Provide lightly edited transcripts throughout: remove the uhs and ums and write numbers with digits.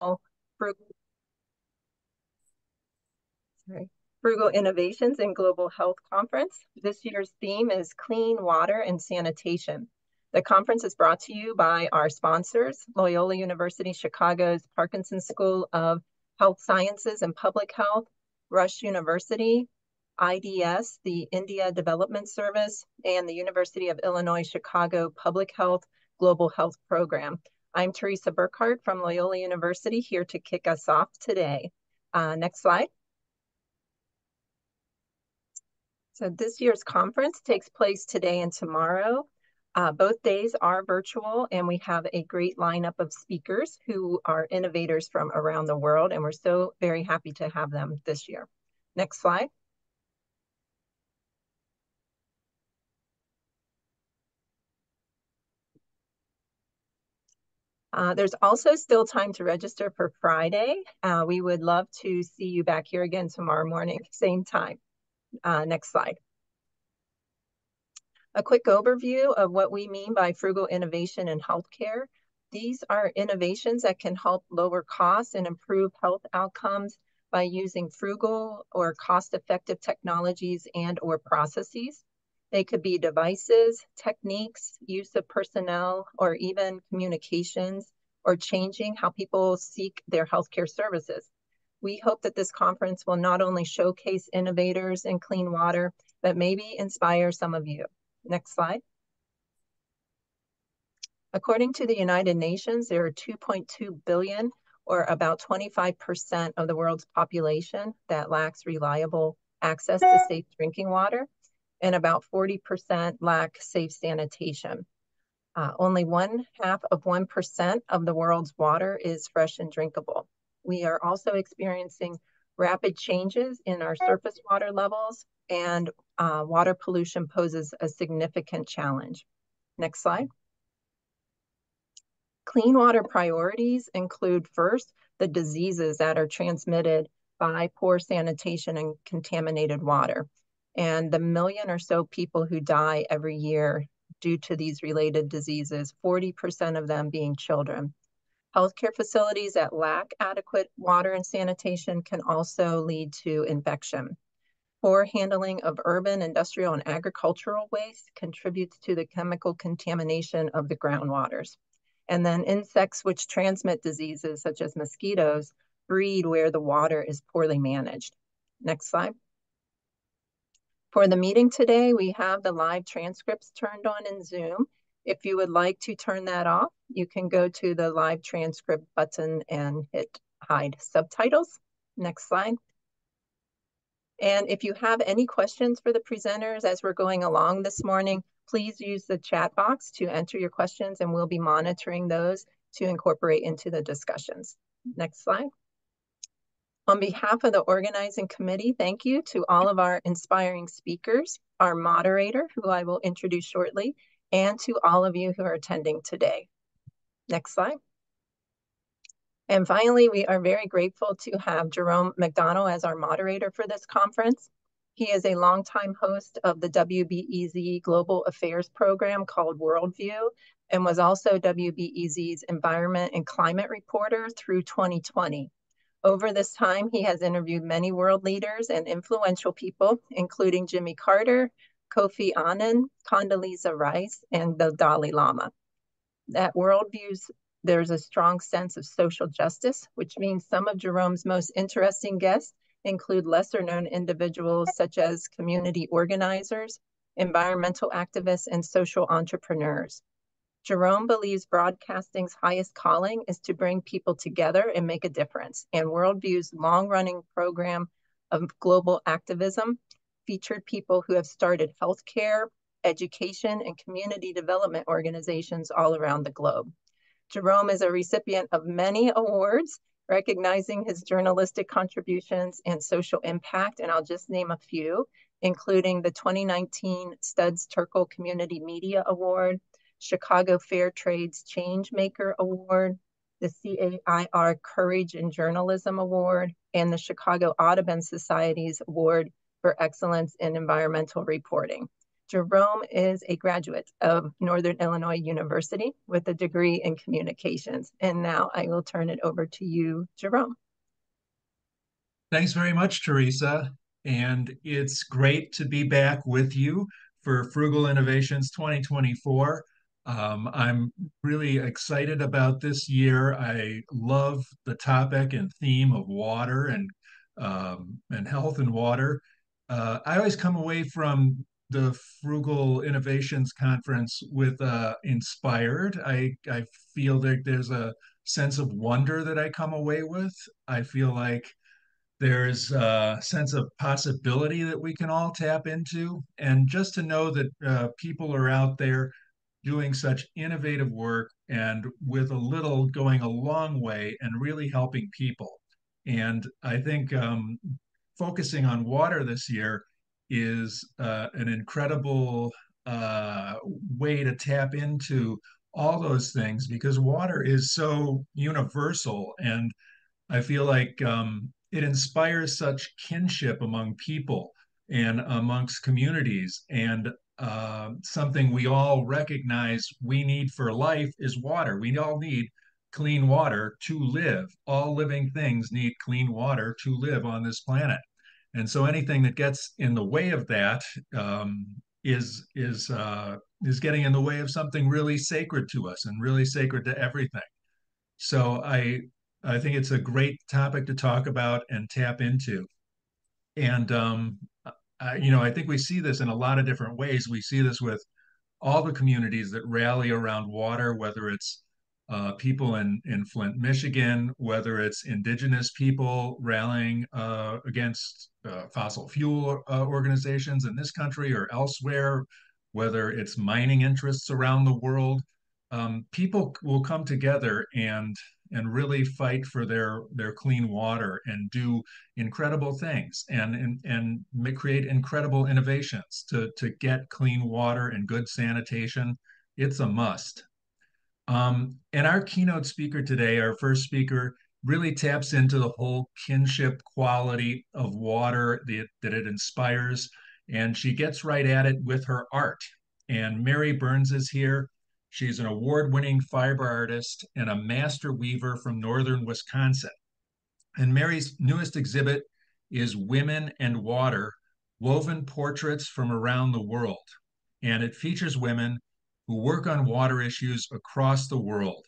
Frugal, sorry, Frugal Innovations in Global Health Conference. This year's theme is Clean Water and Sanitation. The conference is brought to you by our sponsors, Loyola University Chicago's Parkinson School of Health Sciences and Public Health, Rush University, IDS, the India Development Service, and the University of Illinois Chicago Public Health Global Health Program. I'm Teresa Burkhart from Loyola University, here to kick us off today. Next slide. So this year's conference takes place today and tomorrow. Both days are virtual, and we have a great lineup of speakers who are innovators from around the world, and we're so very happy to have them this year. Next slide. There's also still time to register for Friday. We would love to see you back here again tomorrow morning, same time. Next slide. A quick overview of what we mean by frugal innovation in healthcare. These are innovations that can help lower costs and improve health outcomes by using frugal or cost-effective technologies and/or processes. They could be devices, techniques, use of personnel, or even communications, or changing how people seek their healthcare services. We hope that this conference will not only showcase innovators in clean water, but maybe inspire some of you. Next slide. According to the United Nations, there are 2.2 billion, or about 25% of the world's population, that lacks reliable access to safe drinking water, and about 40% lack safe sanitation. Only 0.5% of the world's water is fresh and drinkable. We are also experiencing rapid changes in our surface water levels, and water pollution poses a significant challenge. Next slide. Clean water priorities include, first, the diseases that are transmitted by poor sanitation and contaminated water, and the million or so people who die every year due to these related diseases, 40% of them being children. Healthcare facilities that lack adequate water and sanitation can also lead to infection. Poor handling of urban, industrial, and agricultural waste contributes to the chemical contamination of the groundwaters. And then insects which transmit diseases, such as mosquitoes, breed where the water is poorly managed. Next slide. For the meeting today, we have the live transcripts turned on in Zoom. If you would like to turn that off, you can go to the live transcript button and hit hide subtitles. Next slide. And if you have any questions for the presenters as we're going along this morning, please use the chat box to enter your questions, and we'll be monitoring those to incorporate into the discussions. Next slide. On behalf of the organizing committee, thank you to all of our inspiring speakers, our moderator, who I will introduce shortly, and to all of you who are attending today. Next slide. And finally, we are very grateful to have Jerome McDonnell as our moderator for this conference. He is a longtime host of the WBEZ Global Affairs program called Worldview, and was also WBEZ's Environment and Climate Reporter through 2020. Over this time, he has interviewed many world leaders and influential people, including Jimmy Carter, Kofi Annan, Condoleezza Rice, and the Dalai Lama. At Worldviews, there's a strong sense of social justice, which means some of Jerome's most interesting guests include lesser-known individuals such as community organizers, environmental activists, and social entrepreneurs. Jerome believes broadcasting's highest calling is to bring people together and make a difference, and Worldview's long-running program of global activism featured people who have started healthcare, education, and community development organizations all around the globe. Jerome is a recipient of many awards recognizing his journalistic contributions and social impact, and I'll just name a few, including the 2019 Studs Terkel Community Media Award, Chicago Fair Trade's Changemaker Award, the CAIR Courage in Journalism Award, and the Chicago Audubon Society's Award for Excellence in Environmental Reporting. Jerome is a graduate of Northern Illinois University with a degree in communications. And now I will turn it over to you, Jerome. Thanks very much, Teresa. And it's great to be back with you for Frugal Innovations 2024. I'm really excited about this year. I love the topic and theme of water and health and water. I always come away from the Frugal Innovations Conference with inspired. I feel that there's a sense of wonder that I come away with. I feel like there's a sense of possibility that we can all tap into. And just to know that people are out there doing such innovative work and with a little going a long way and really helping people. And I think focusing on water this year is an incredible way to tap into all those things because water is so universal and I feel like it inspires such kinship among people and amongst communities. And something we all recognize we need for life is water. We all need clean water to live. All living things need clean water to live on this planet. And so anything that gets in the way of that is getting in the way of something really sacred to us and really sacred to everything. So I think it's a great topic to talk about and tap into. And I think we see this in a lot of different ways. We see this with all the communities that rally around water, whether it's people in Flint, Michigan, whether it's indigenous people rallying against fossil fuel organizations in this country or elsewhere, whether it's mining interests around the world. People will come together and really fight for their clean water and do incredible things and create incredible innovations to get clean water and good sanitation. It's a must. And our keynote speaker today, our first speaker, really taps into the whole kinship quality of water that it inspires. And she gets right at it with her art. And Mary Burns is here. She's an award-winning fiber artist and a master weaver from northern Wisconsin. And Mary's newest exhibit is Women and Water, Woven Portraits from Around the World. And it features women who work on water issues across the world,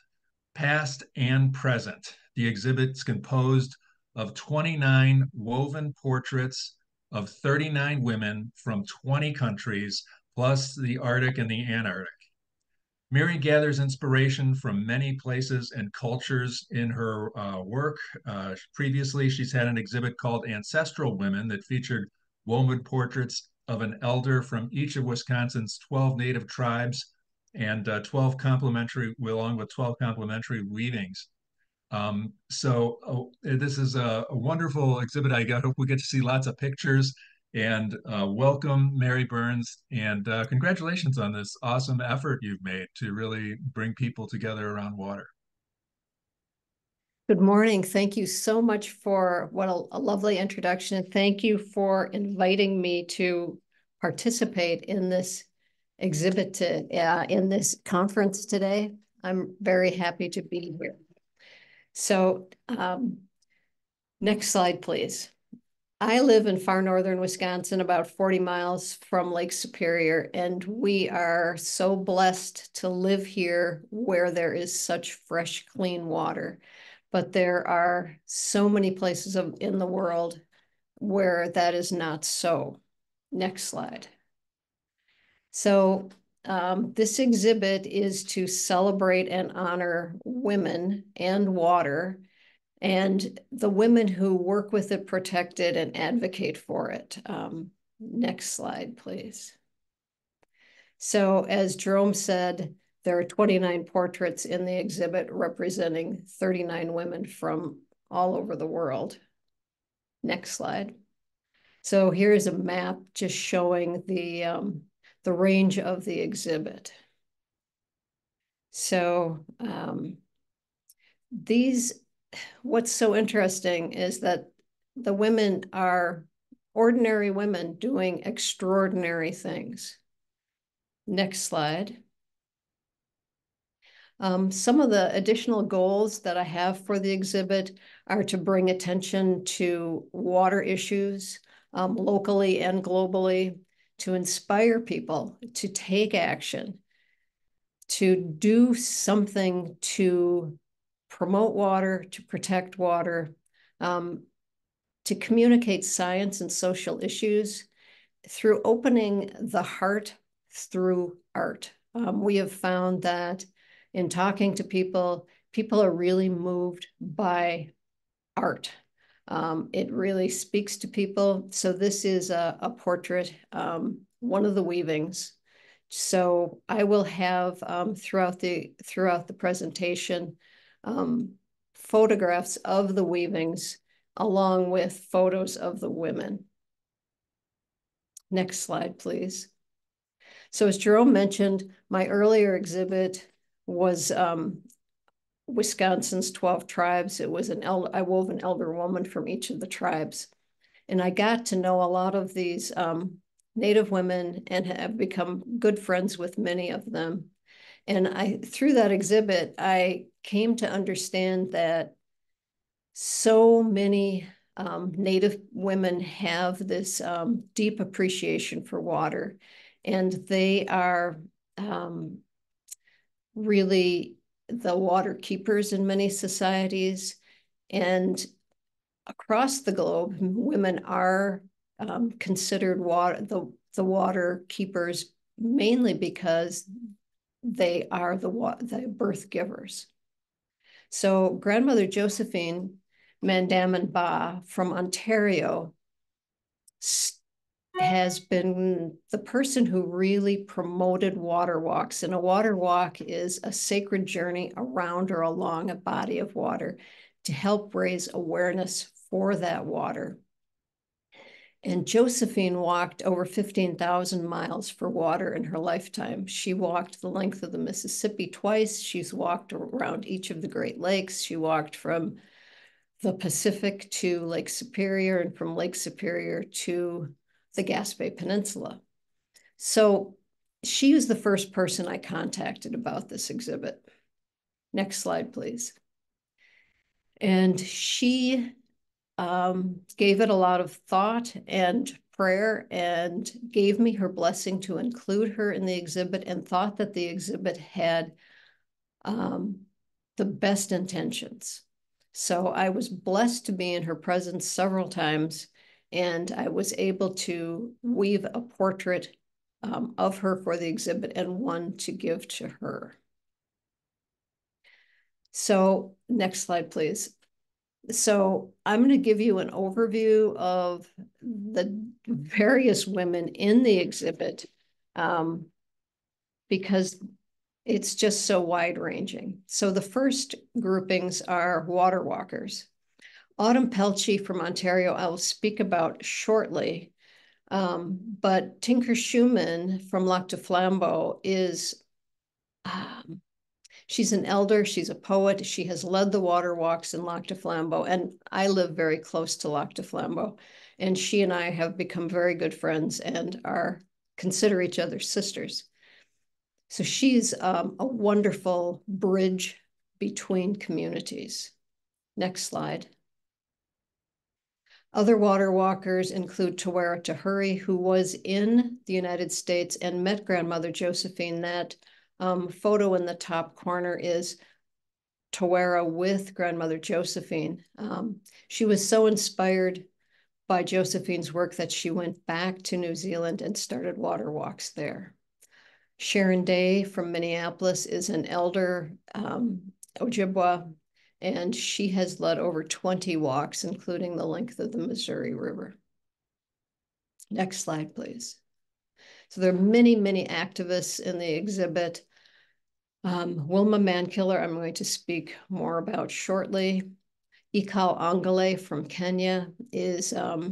past and present. The exhibit's composed of 29 woven portraits of 39 women from 20 countries, plus the Arctic and the Antarctic. Mary gathers inspiration from many places and cultures in her work. Previously, she's had an exhibit called Ancestral Women that featured woven portraits of an elder from each of Wisconsin's 12 native tribes and 12 complementary, along with 12 complementary weavings. This is a wonderful exhibit. I hope we get to see lots of pictures and welcome Mary Burns and congratulations on this awesome effort you've made to really bring people together around water. Good morning. Thank you so much for what a lovely introduction. Thank you for inviting me to participate in this exhibit in this conference today. I'm very happy to be here. So next slide, please. I live in far northern Wisconsin, about 40 miles from Lake Superior, and we are so blessed to live here where there is such fresh, clean water. But there are so many places in the world where that is not so. Next slide. So this exhibit is to celebrate and honor women and water and the women who work with it, protect it, and advocate for it. Next slide, please. So as Jerome said, there are 29 portraits in the exhibit representing 39 women from all over the world. Next slide. So here's a map just showing the range of the exhibit. So what's so interesting is that the women are ordinary women doing extraordinary things. Next slide. Some of the additional goals that I have for the exhibit are to bring attention to water issues locally and globally, to inspire people to take action, to do something to promote water, to protect water, to communicate science and social issues through opening the heart through art. We have found that in talking to people, people are really moved by art. It really speaks to people. So this is a portrait, one of the weavings. So I will have throughout the presentation photographs of the weavings along with photos of the women. Next slide, please. So as Jerome mentioned, my earlier exhibit was Wisconsin's 12 tribes. It was I wove an elder woman from each of the tribes. And I got to know a lot of these Native women and have become good friends with many of them. And through that exhibit, I came to understand that so many Native women have this deep appreciation for water, and they are really the water keepers in many societies. And across the globe, women are considered the water keepers mainly because they are the birth givers. So grandmother Josephine Mandamin Ba from Ontario has been the person who really promoted water walks. And a water walk is a sacred journey around or along a body of water to help raise awareness for that water. And Josephine walked over 15,000 miles for water in her lifetime. She walked the length of the Mississippi twice. She's walked around each of the Great Lakes. She walked from the Pacific to Lake Superior and from Lake Superior to the Gaspé Peninsula. So she was the first person I contacted about this exhibit. Next slide, please. And she gave it a lot of thought and prayer and gave me her blessing to include her in the exhibit, and thought that the exhibit had the best intentions. So I was blessed to be in her presence several times, and I was able to weave a portrait of her for the exhibit and one to give to her. So next slide, please. So I'm going to give you an overview of the various women in the exhibit because it's just so wide-ranging. So the first groupings are water walkers. Autumn Pelchy from Ontario, I will speak about shortly. But Tinker Schumann from Lac du Flambeau is, she's an elder, she's a poet, she has led the water walks in Lac du Flambeau, and I live very close to Lac du Flambeau. And she and I have become very good friends and consider each other sisters. So she's a wonderful bridge between communities. Next slide. Other water walkers include Tawera Tahuri, who was in the United States and met grandmother Josephine. That photo in the top corner is Tawera with grandmother Josephine. She was so inspired by Josephine's work that she went back to New Zealand and started water walks there. Sharon Day from Minneapolis is an elder Ojibwa, and she has led over 20 walks, including the length of the Missouri River. Next slide, please. So there are many, many activists in the exhibit. Wilma Mankiller, I'm going to speak more about shortly. Ikal Angale from Kenya is a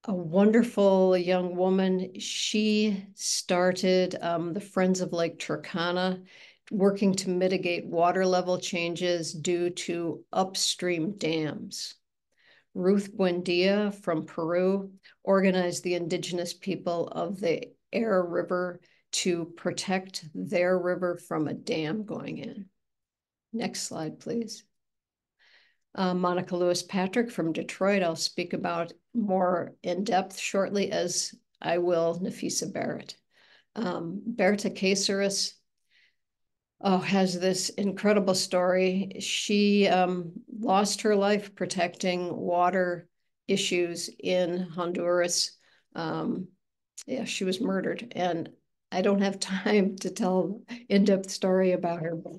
wonderful young woman. She started the Friends of Lake Turkana, working to mitigate water level changes due to upstream dams. Ruth Buendia from Peru organized the indigenous people of the Air River to protect their river from a dam going in. Next slide, please. Monica Lewis-Patrick from Detroit, I'll speak about more in depth shortly, as I will Nafisa Barrett. Berta Cáceres has this incredible story. She lost her life protecting water issues in Honduras. Yeah, she was murdered, and I don't have time to tell in-depth story about her, but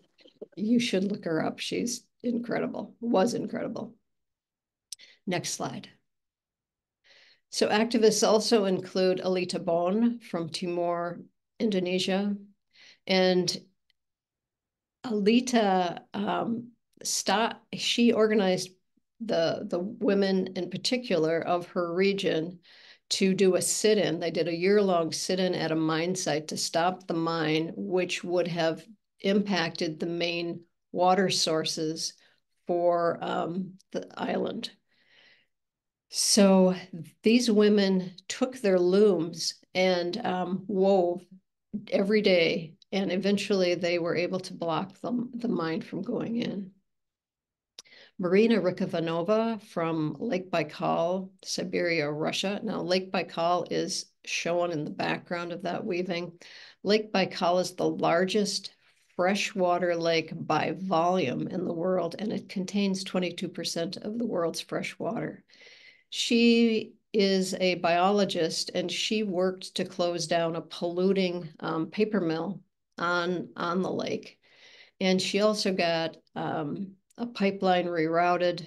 you should look her up. She's incredible, was incredible. Next slide. So activists also include Alita Bon from Timor, Indonesia. And Alita she organized the women in particular of her region to do a sit-in. They did a year-long sit-in at a mine site to stop the mine, which would have impacted the main water sources for the island. So these women took their looms and wove every day, and eventually they were able to block the mine from going in. Marina Rykovanova from Lake Baikal, Siberia, Russia. Now, Lake Baikal is shown in the background of that weaving. Lake Baikal is the largest freshwater lake by volume in the world, and it contains 22% of the world's fresh water. She is a biologist, and she worked to close down a polluting paper mill on the lake. And she also got a pipeline rerouted.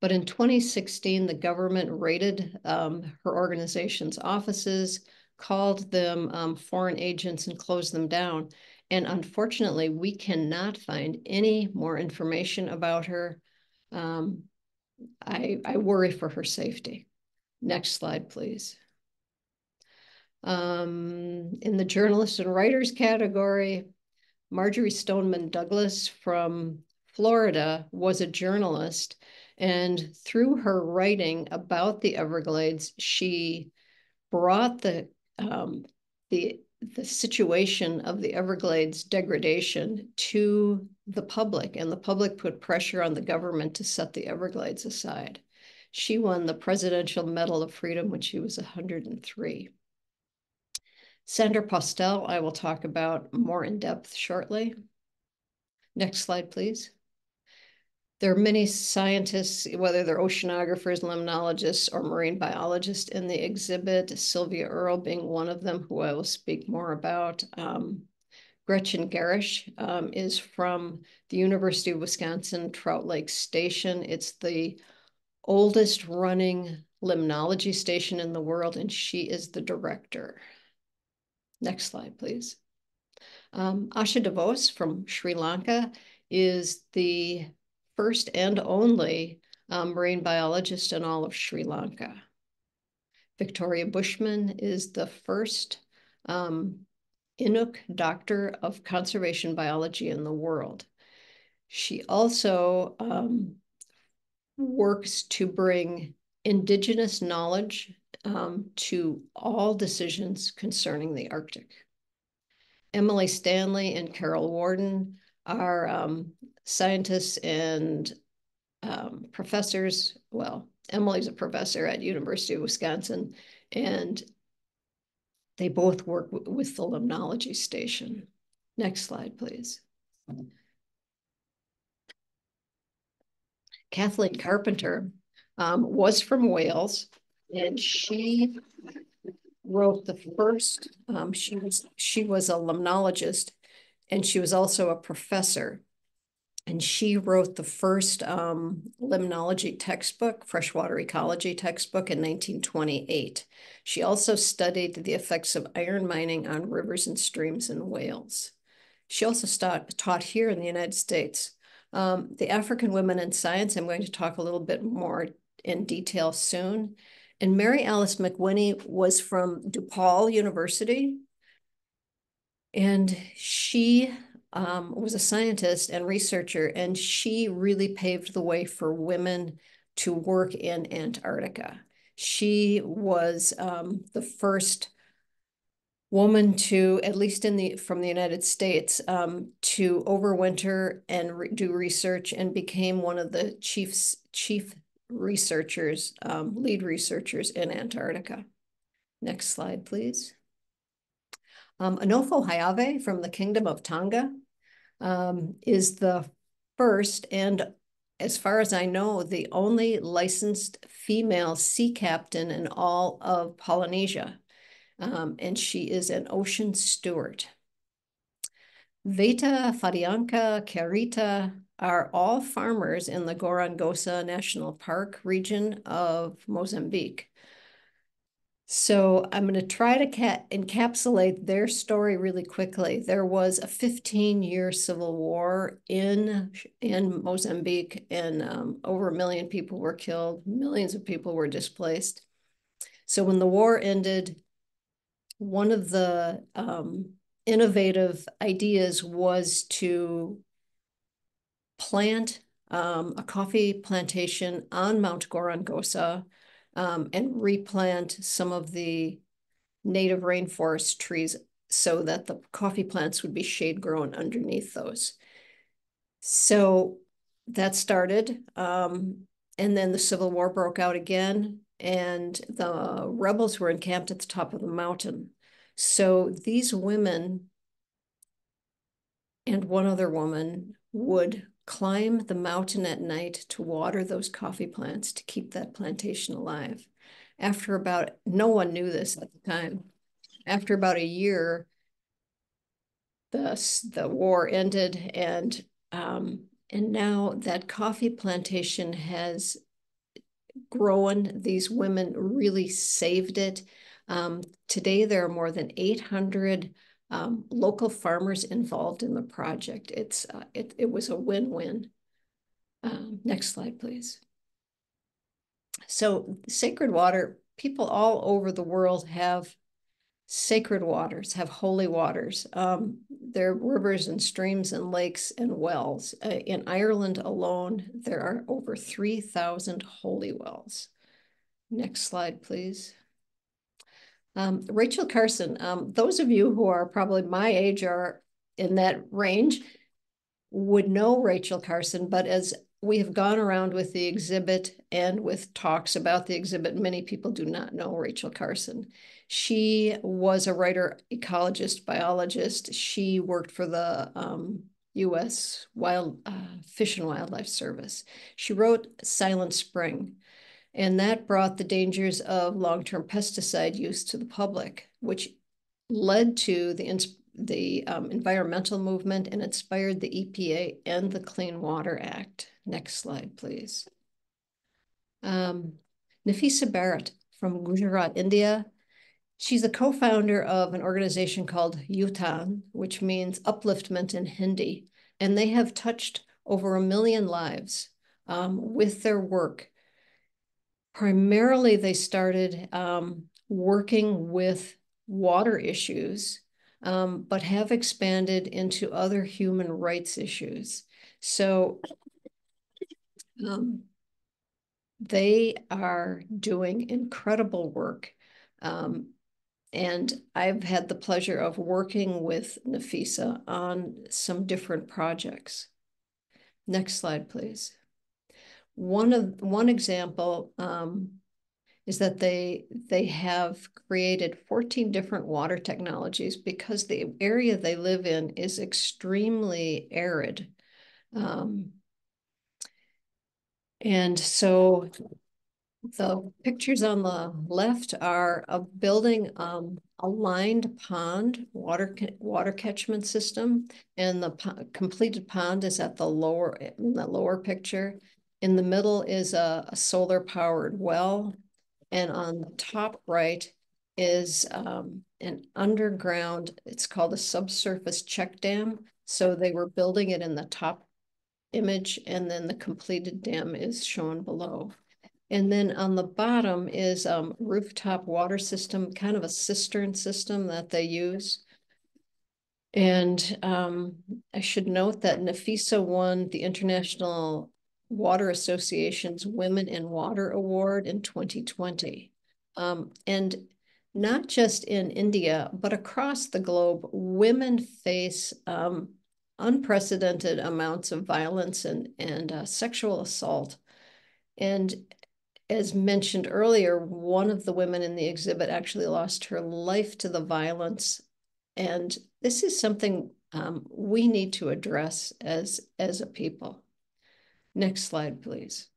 But in 2016, the government raided her organization's offices, called them foreign agents, and closed them down. And unfortunately, we cannot find any more information about her. I worry for her safety. Next slide, please. In the journalists and writers category, Marjorie Stoneman Douglas from Florida was a journalist, and through her writing about the Everglades, she brought the situation of the Everglades degradation to the public, and the public put pressure on the government to set the Everglades aside. She won the Presidential Medal of Freedom when she was 103. Sandra Postel, I will talk about more in depth shortly. Next slide, please. There are many scientists, whether they're oceanographers, limnologists, or marine biologists in the exhibit, Sylvia Earle being one of them, who I will speak more about. Gretchen Garish is from the University of Wisconsin Trout Lake Station. It's the oldest running limnology station in the world, and she is the director. Next slide, please. Asha DeVos from Sri Lanka is the first and only marine biologist in all of Sri Lanka. Victoria Bushman is the first Inuk doctor of conservation biology in the world. She also works to bring indigenous knowledge to all decisions concerning the Arctic. Emily Stanley and Carol Warden are scientists and professors. Well, Emily's a professor at University of Wisconsin, and they both work with the limnology station. Next slide, please. Kathleen Carpenter was from Wales, and she wrote the first, she was a limnologist, and she was also a professor. And she wrote the first limnology textbook, freshwater ecology textbook, in 1928. She also studied the effects of iron mining on rivers and streams in Wales. She also taught here in the United States. The African Women in Science, I'm going to talk a little bit more in detail soon. And Mary Alice McWhinney was from DePaul University. And she was a scientist and researcher, and she really paved the way for women to work in Antarctica. She was the first woman to, at least from the United States, to overwinter and do research, and became one of the chief researchers, lead researchers in Antarctica. Next slide, please. Anofo Hayave from the Kingdom of Tonga is the first, and as far as I know, the only licensed female sea captain in all of Polynesia. And she is an ocean steward. Veta, Fadianca, Carita are all farmers in the Gorongosa National Park region of Mozambique. So I'm going to try to encapsulate their story really quickly. There was a 15-year civil war in Mozambique, and over 1 million people were killed. Millions of people were displaced. So when the war ended, one of the innovative ideas was to plant a coffee plantation on Mount Gorongosa, and replant some of the native rainforest trees so that the coffee plants would be shade grown underneath those. So that started, and then the Civil War broke out again, and the rebels were encamped at the top of the mountain. So these women and one other woman would climb the mountain at night to water those coffee plants to keep that plantation alive. After about, no one knew this at the time. After about a year, the war ended, and now that coffee plantation has grown. These women really saved it. Today, there are more than 800 local farmers involved in the project. It was a win-win. Next slide, please. So sacred water, people all over the world have sacred waters, have holy waters. There are rivers and streams and lakes and wells. In Ireland alone, there are over 3,000 holy wells. Next slide, please. Rachel Carson, those of you who are probably my age or in that range would know Rachel Carson, but as we have gone around with the exhibit and with talks about the exhibit, many people do not know Rachel Carson. She was a writer, ecologist, biologist. She worked for the U.S. Fish and Wildlife Service. She wrote Silent Spring, and that brought the dangers of long-term pesticide use to the public, which led to the environmental movement and inspired the EPA and the Clean Water Act. Next slide, please. Nafisa Barrett from Gujarat, India. She's a co-founder of an organization called Yutan, which means upliftment in Hindi, and they have touched over 1 million lives with their work. Primarily, they started working with water issues, but have expanded into other human rights issues. So they are doing incredible work. And I've had the pleasure of working with Nafisa on some different projects. Next slide, please. One example is that they have created 14 different water technologies because the area they live in is extremely arid. And so the pictures on the left are of building a lined pond water catchment system, and the completed pond is at the lower picture. In the middle is a solar powered well, and on the top right is an underground, it's called a subsurface check dam. So they were building it in the top image, and then the completed dam is shown below. And then on the bottom is rooftop water system, kind of a cistern system that they use. And I should note that Nafisa won the International Water Association's Women in Water Award in 2020. And not just in India, but across the globe, women face unprecedented amounts of violence and sexual assault. And as mentioned earlier, one of the women in the exhibit actually lost her life to the violence. And this is something we need to address as a people. Next slide, please.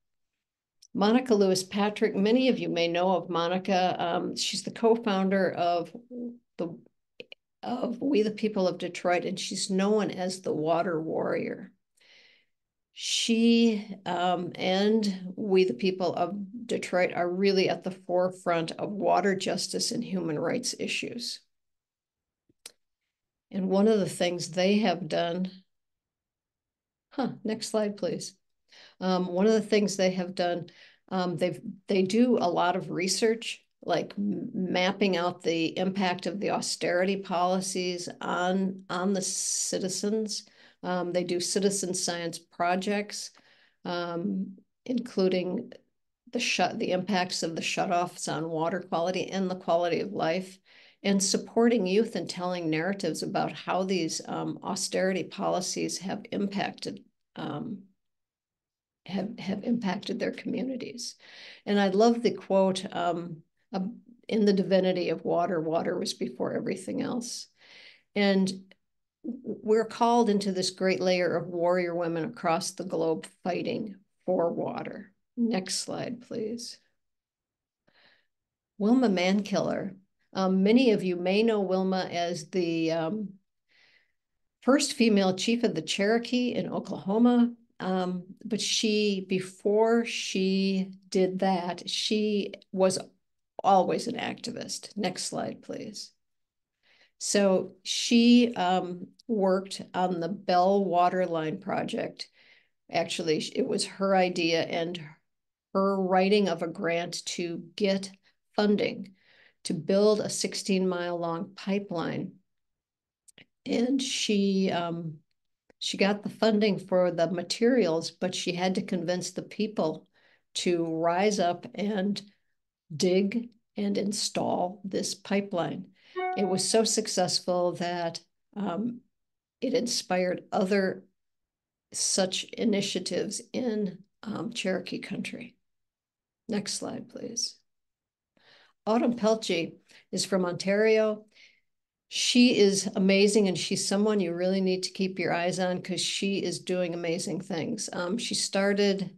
Monica Lewis Patrick, many of you may know of Monica. She's the co-founder of We the People of Detroit, and she's known as the Water Warrior. She and We the People of Detroit are really at the forefront of water justice and human rights issues. And one of the things they have done, next slide, please. One of the things they have done, they do a lot of research, like mapping out the impact of the austerity policies on the citizens. They do citizen science projects, including the impacts of the shutoffs on water quality and the quality of life, and supporting youth and telling narratives about how these austerity policies have impacted their communities. And I love the quote, in the divinity of water, water was before everything else. And we're called into this great layer of warrior women across the globe fighting for water. Next slide, please. Wilma Mankiller. Many of you may know Wilma as the first female chief of the Cherokee in Oklahoma. But before she did that, she was always an activist. Next slide, please. So she worked on the Bell Water Line project. Actually, it was her idea and her writing of a grant to get funding to build a 16-mile long pipeline. And she got the funding for the materials, but she had to convince the people to rise up and dig and install this pipeline. It was so successful that it inspired other such initiatives in Cherokee country. Next slide, please. Autumn Pelche is from Ontario. She is amazing, and she's someone you really need to keep your eyes on because she is doing amazing things. She started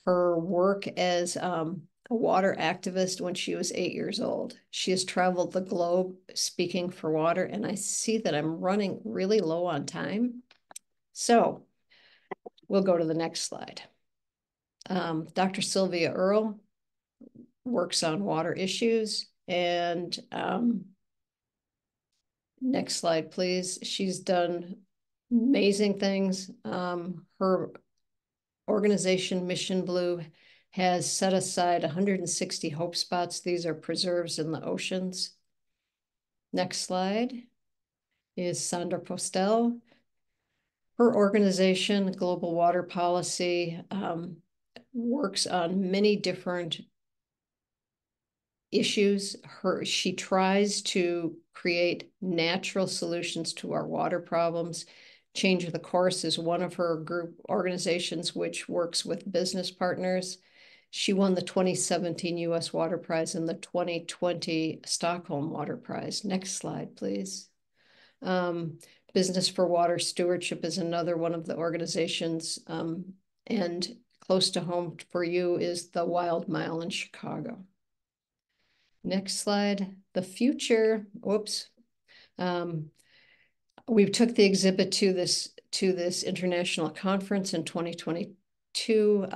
her work as a water activist when she was 8 years old. She has traveled the globe speaking for water, and I see that I'm running really low on time. So we'll go to the next slide. Dr. Sylvia Earle works on water issues, and next slide, please. She's done amazing things. Her organization, Mission Blue, has set aside 160 hope spots. These are preserves in the oceans. Next slide is Sandra Postel. Her organization, Global Water Policy, works on many different issues. She tries to create natural solutions to our water problems. Change the Course is one of her group organizations which works with business partners. She won the 2017 U.S. Water Prize and the 2020 Stockholm Water Prize. Next slide, please. Business for Water Stewardship is another one of the organizations, and close to home for you is the Wild Mile in Chicago. Next slide. The future. Whoops. We took the exhibit to this international conference in 2022.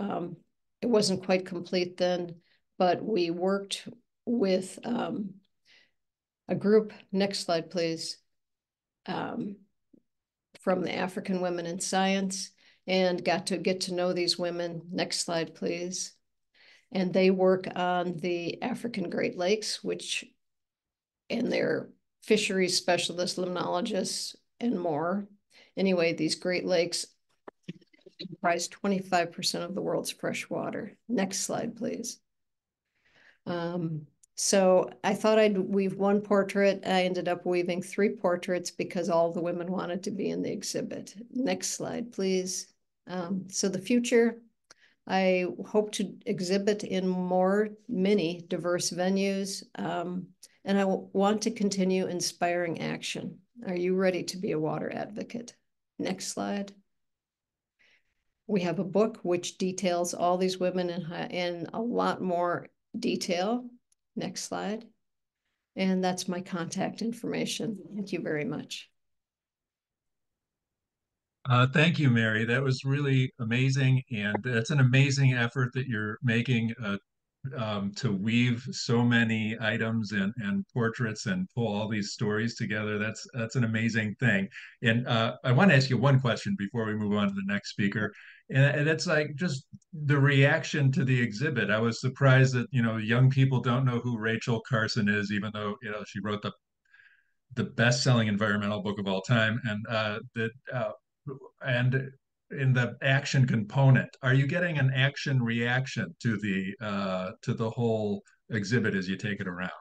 It wasn't quite complete then, but we worked with a group. Next slide, please. From the African Women in Science, and got to get to know these women. Next slide, please. And they work on the African Great Lakes, and they're fisheries specialists, limnologists, and more. Anyway, these Great Lakes comprise 25% of the world's fresh water. Next slide, please. So I thought I'd weave one portrait. I ended up weaving 3 portraits because all the women wanted to be in the exhibit. Next slide, please. So the future, I hope to exhibit in many diverse venues, and I want to continue inspiring action. Are you ready to be a water advocate? Next slide. We have a book which details all these women in a lot more detail. Next slide. And that's my contact information. Thank you very much. Thank you, Mary. That was really amazing, and that's an amazing effort that you're making to weave so many items and portraits and pull all these stories together. That's an amazing thing. And I want to ask you one question before we move on to the next speaker, and it's like just the reaction to the exhibit. I was surprised that young people don't know who Rachel Carson is, even though she wrote the best-selling environmental book of all time, and in the action component, are you getting an action reaction to the whole exhibit as you take it around?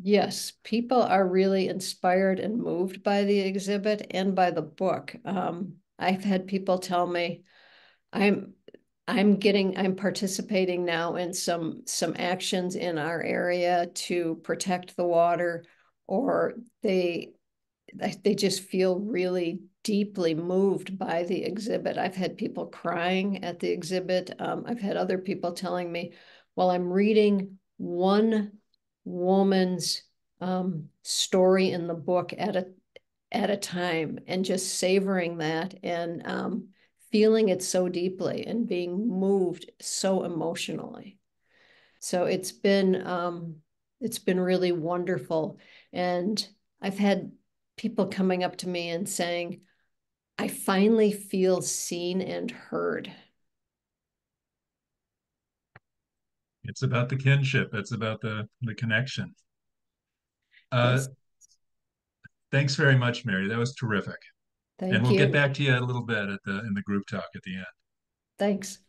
Yes, people are really inspired and moved by the exhibit and by the book. I've had people tell me, I'm I'm participating now in some actions in our area to protect the water, or they just feel really deeply moved by the exhibit. I've had people crying at the exhibit. I've had other people telling me, well, I'm reading one woman's story in the book at a time and just savoring that and feeling it so deeply and being moved so emotionally. So it's been really wonderful. And I've had people coming up to me and saying, I finally feel seen and heard. It's about the kinship. It's about the connection. Uh, Yes, Thanks very much, Mary. That was terrific. And thank we'll get you. back to you a little bit in the group talk at the end. Thanks.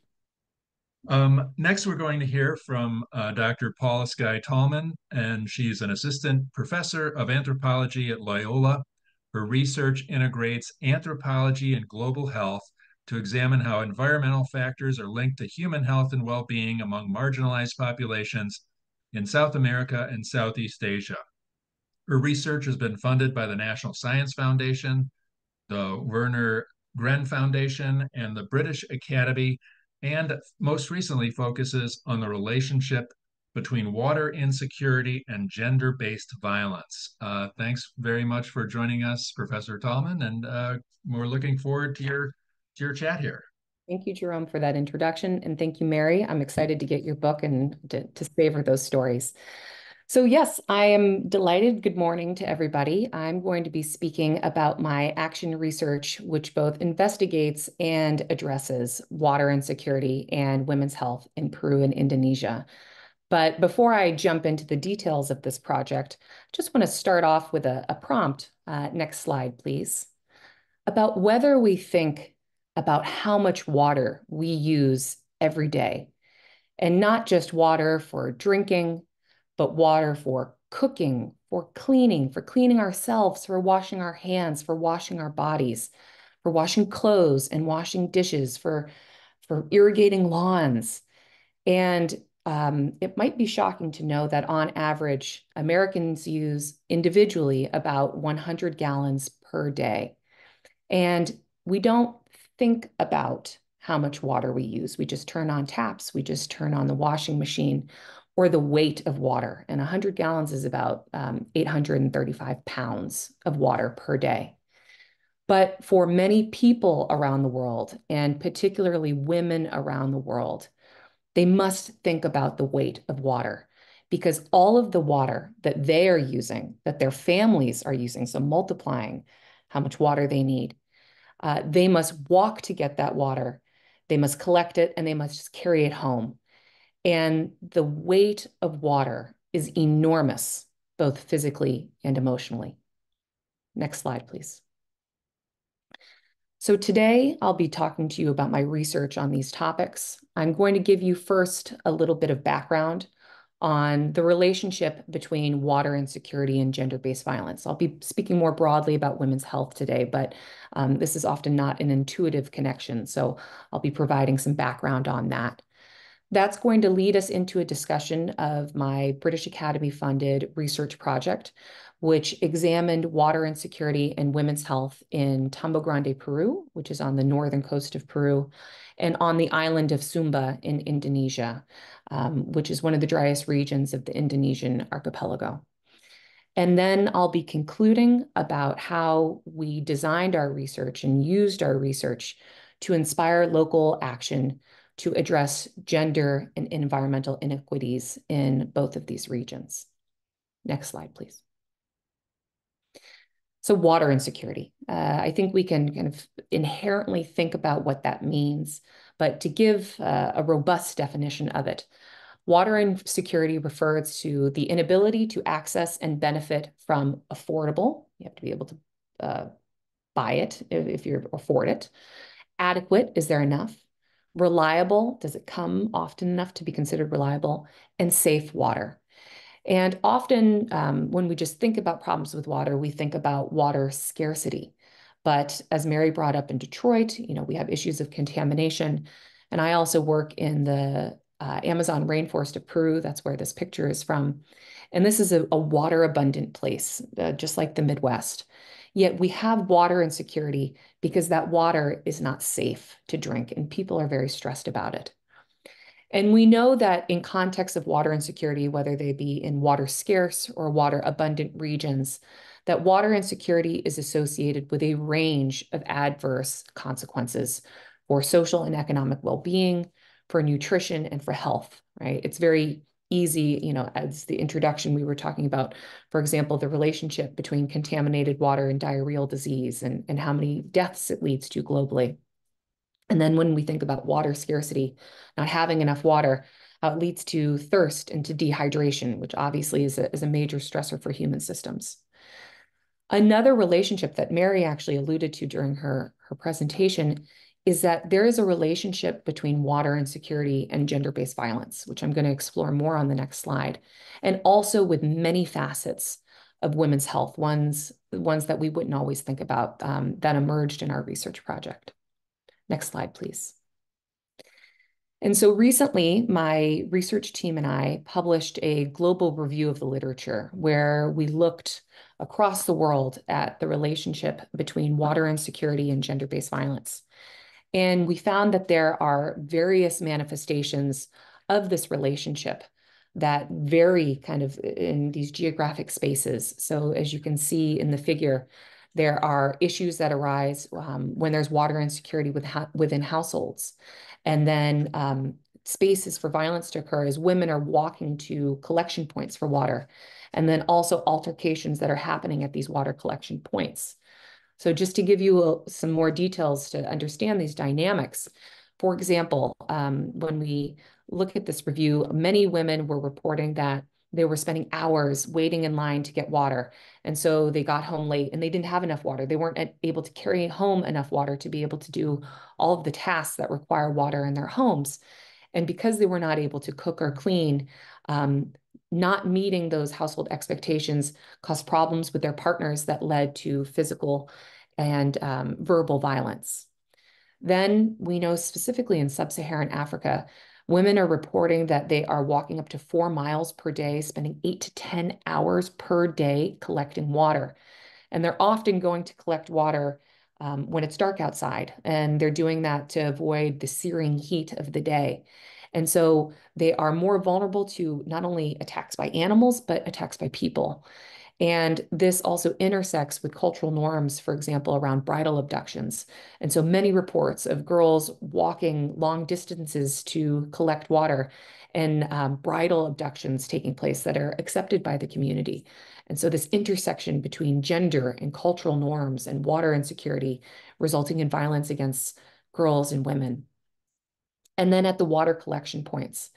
Next, we're going to hear from Dr. Paula Skye Tallman, and she's an assistant professor of anthropology at Loyola. Her research integrates anthropology and global health to examine how environmental factors are linked to human health and well-being among marginalized populations in South America and Southeast Asia. Her research has been funded by the National Science Foundation, the Werner Gren Foundation, and the British Academy, and most recently focuses on the relationship between water insecurity and gender-based violence. Thanks very much for joining us, Professor Tallman, and we're looking forward to your chat here. Thank you, Jerome, for that introduction. And thank you, Mary. I'm excited to get your book and to savor those stories. So yes, I am delighted. Good morning to everybody. I'm going to be speaking about my action research, which both investigates and addresses water insecurity and women's health in Peru and Indonesia. But before I jump into the details of this project, I just want to start off with a prompt. Next slide, please. About whether we think about how much water we use every day, and not just water for drinking, but water for cooking, for cleaning ourselves, for washing our hands, for washing our bodies, for washing clothes and washing dishes, for irrigating lawns. And it might be shocking to know that on average, Americans use individually about 100 gallons per day. And we don't think about how much water we use. We just turn on taps, we just turn on the washing machine, or the weight of water. And 100 gallons is about 835 pounds of water per day. But for many people around the world, and particularly women around the world, they must think about the weight of water, because all of the water that they are using, that their families are using, so multiplying how much water they need, they must walk to get that water. They must collect it and they must carry it home. And the weight of water is enormous, both physically and emotionally. Next slide, please. So today I'll be talking to you about my research on these topics. I'm going to give you first a little bit of background on the relationship between water insecurity and gender-based violence. I'll be speaking more broadly about women's health today, but this is often not an intuitive connection. So I'll be providing some background on that. That's going to lead us into a discussion of my British Academy funded research project, which examined water insecurity and women's health in Tambo Grande, Peru, which is on the northern coast of Peru, and on the island of Sumba in Indonesia, which is one of the driest regions of the Indonesian archipelago. And then I'll be concluding about how we designed our research and used our research to inspire local action to address gender and environmental inequities in both of these regions. Next slide, please. So water insecurity. I think we can kind of inherently think about what that means, but to give a robust definition of it, water insecurity refers to the inability to access and benefit from affordable, you have to be able to buy it if you afford it. Adequate, is there enough? Reliable, does it come often enough to be considered reliable? And safe water. And often when we just think about problems with water, we think about water scarcity. But as Mary brought up in Detroit, we have issues of contamination. And I also work in the Amazon rainforest of Peru. That's where this picture is from. And this is a water abundant place, just like the Midwest. Yet we have water insecurity because that water is not safe to drink and people are very stressed about it. And we know that in context of water insecurity, whether they be in water scarce or water abundant regions, that water insecurity is associated with a range of adverse consequences for social and economic well-being, for nutrition, and for health, right? It's very easy, as the introduction we were talking about, for example, the relationship between contaminated water and diarrheal disease and how many deaths it leads to globally. And then when we think about water scarcity, not having enough water, how it leads to thirst and to dehydration, which obviously is a major stressor for human systems. Another relationship that Mary actually alluded to during her presentation is that there is a relationship between water insecurity and gender-based violence, which I'm going to explore more on the next slide, and also with many facets of women's health, ones that we wouldn't always think about that emerged in our research project. Next slide, please. And so recently, my research team and I published a global review of the literature where we looked across the world at the relationship between water insecurity and gender-based violence. And we found that there are various manifestations of this relationship that vary kind of in these geographic spaces. So as you can see in the figure, there are issues that arise when there's water insecurity within households. And then spaces for violence to occur as women are walking to collection points for water. And then also altercations that are happening at these water collection points. So just to give you some more details to understand these dynamics, for example, when we look at this review, many women were reporting that they were spending hours waiting in line to get water. And so they got home late and they didn't have enough water. They weren't able to carry home enough water to be able to do all of the tasks that require water in their homes. And because they were not able to cook or clean, not meeting those household expectations caused problems with their partners that led to physical and verbal violence. Then we know specifically in sub-Saharan Africa, women are reporting that they are walking up to 4 miles per day, spending 8 to 10 hours per day collecting water. And they're often going to collect water when it's dark outside, and they're doing that to avoid the searing heat of the day. And so they are more vulnerable to not only attacks by animals, but attacks by people. And this also intersects with cultural norms, for example, around bridal abductions. And so many reports of girls walking long distances to collect water and bridal abductions taking place that are accepted by the community. And so this intersection between gender and cultural norms and water insecurity resulting in violence against girls and women. And then at the water collection points,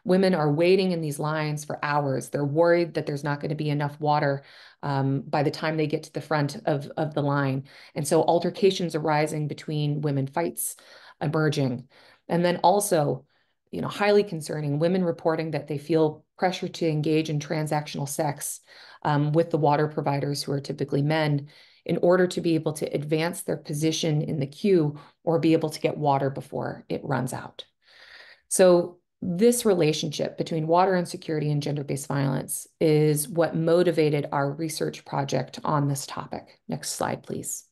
women are waiting in these lines for hours. They're worried that there's not going to be enough water by the time they get to the front of the line. And so altercations arising between women, fights emerging. And then also, highly concerning, women reporting that they feel pressure to engage in transactional sex with the water providers, who are typically men, in order to be able to advance their position in the queue or be able to get water before it runs out. So this relationship between water insecurity and gender-based violence is what motivated our research project on this topic. Next slide, please.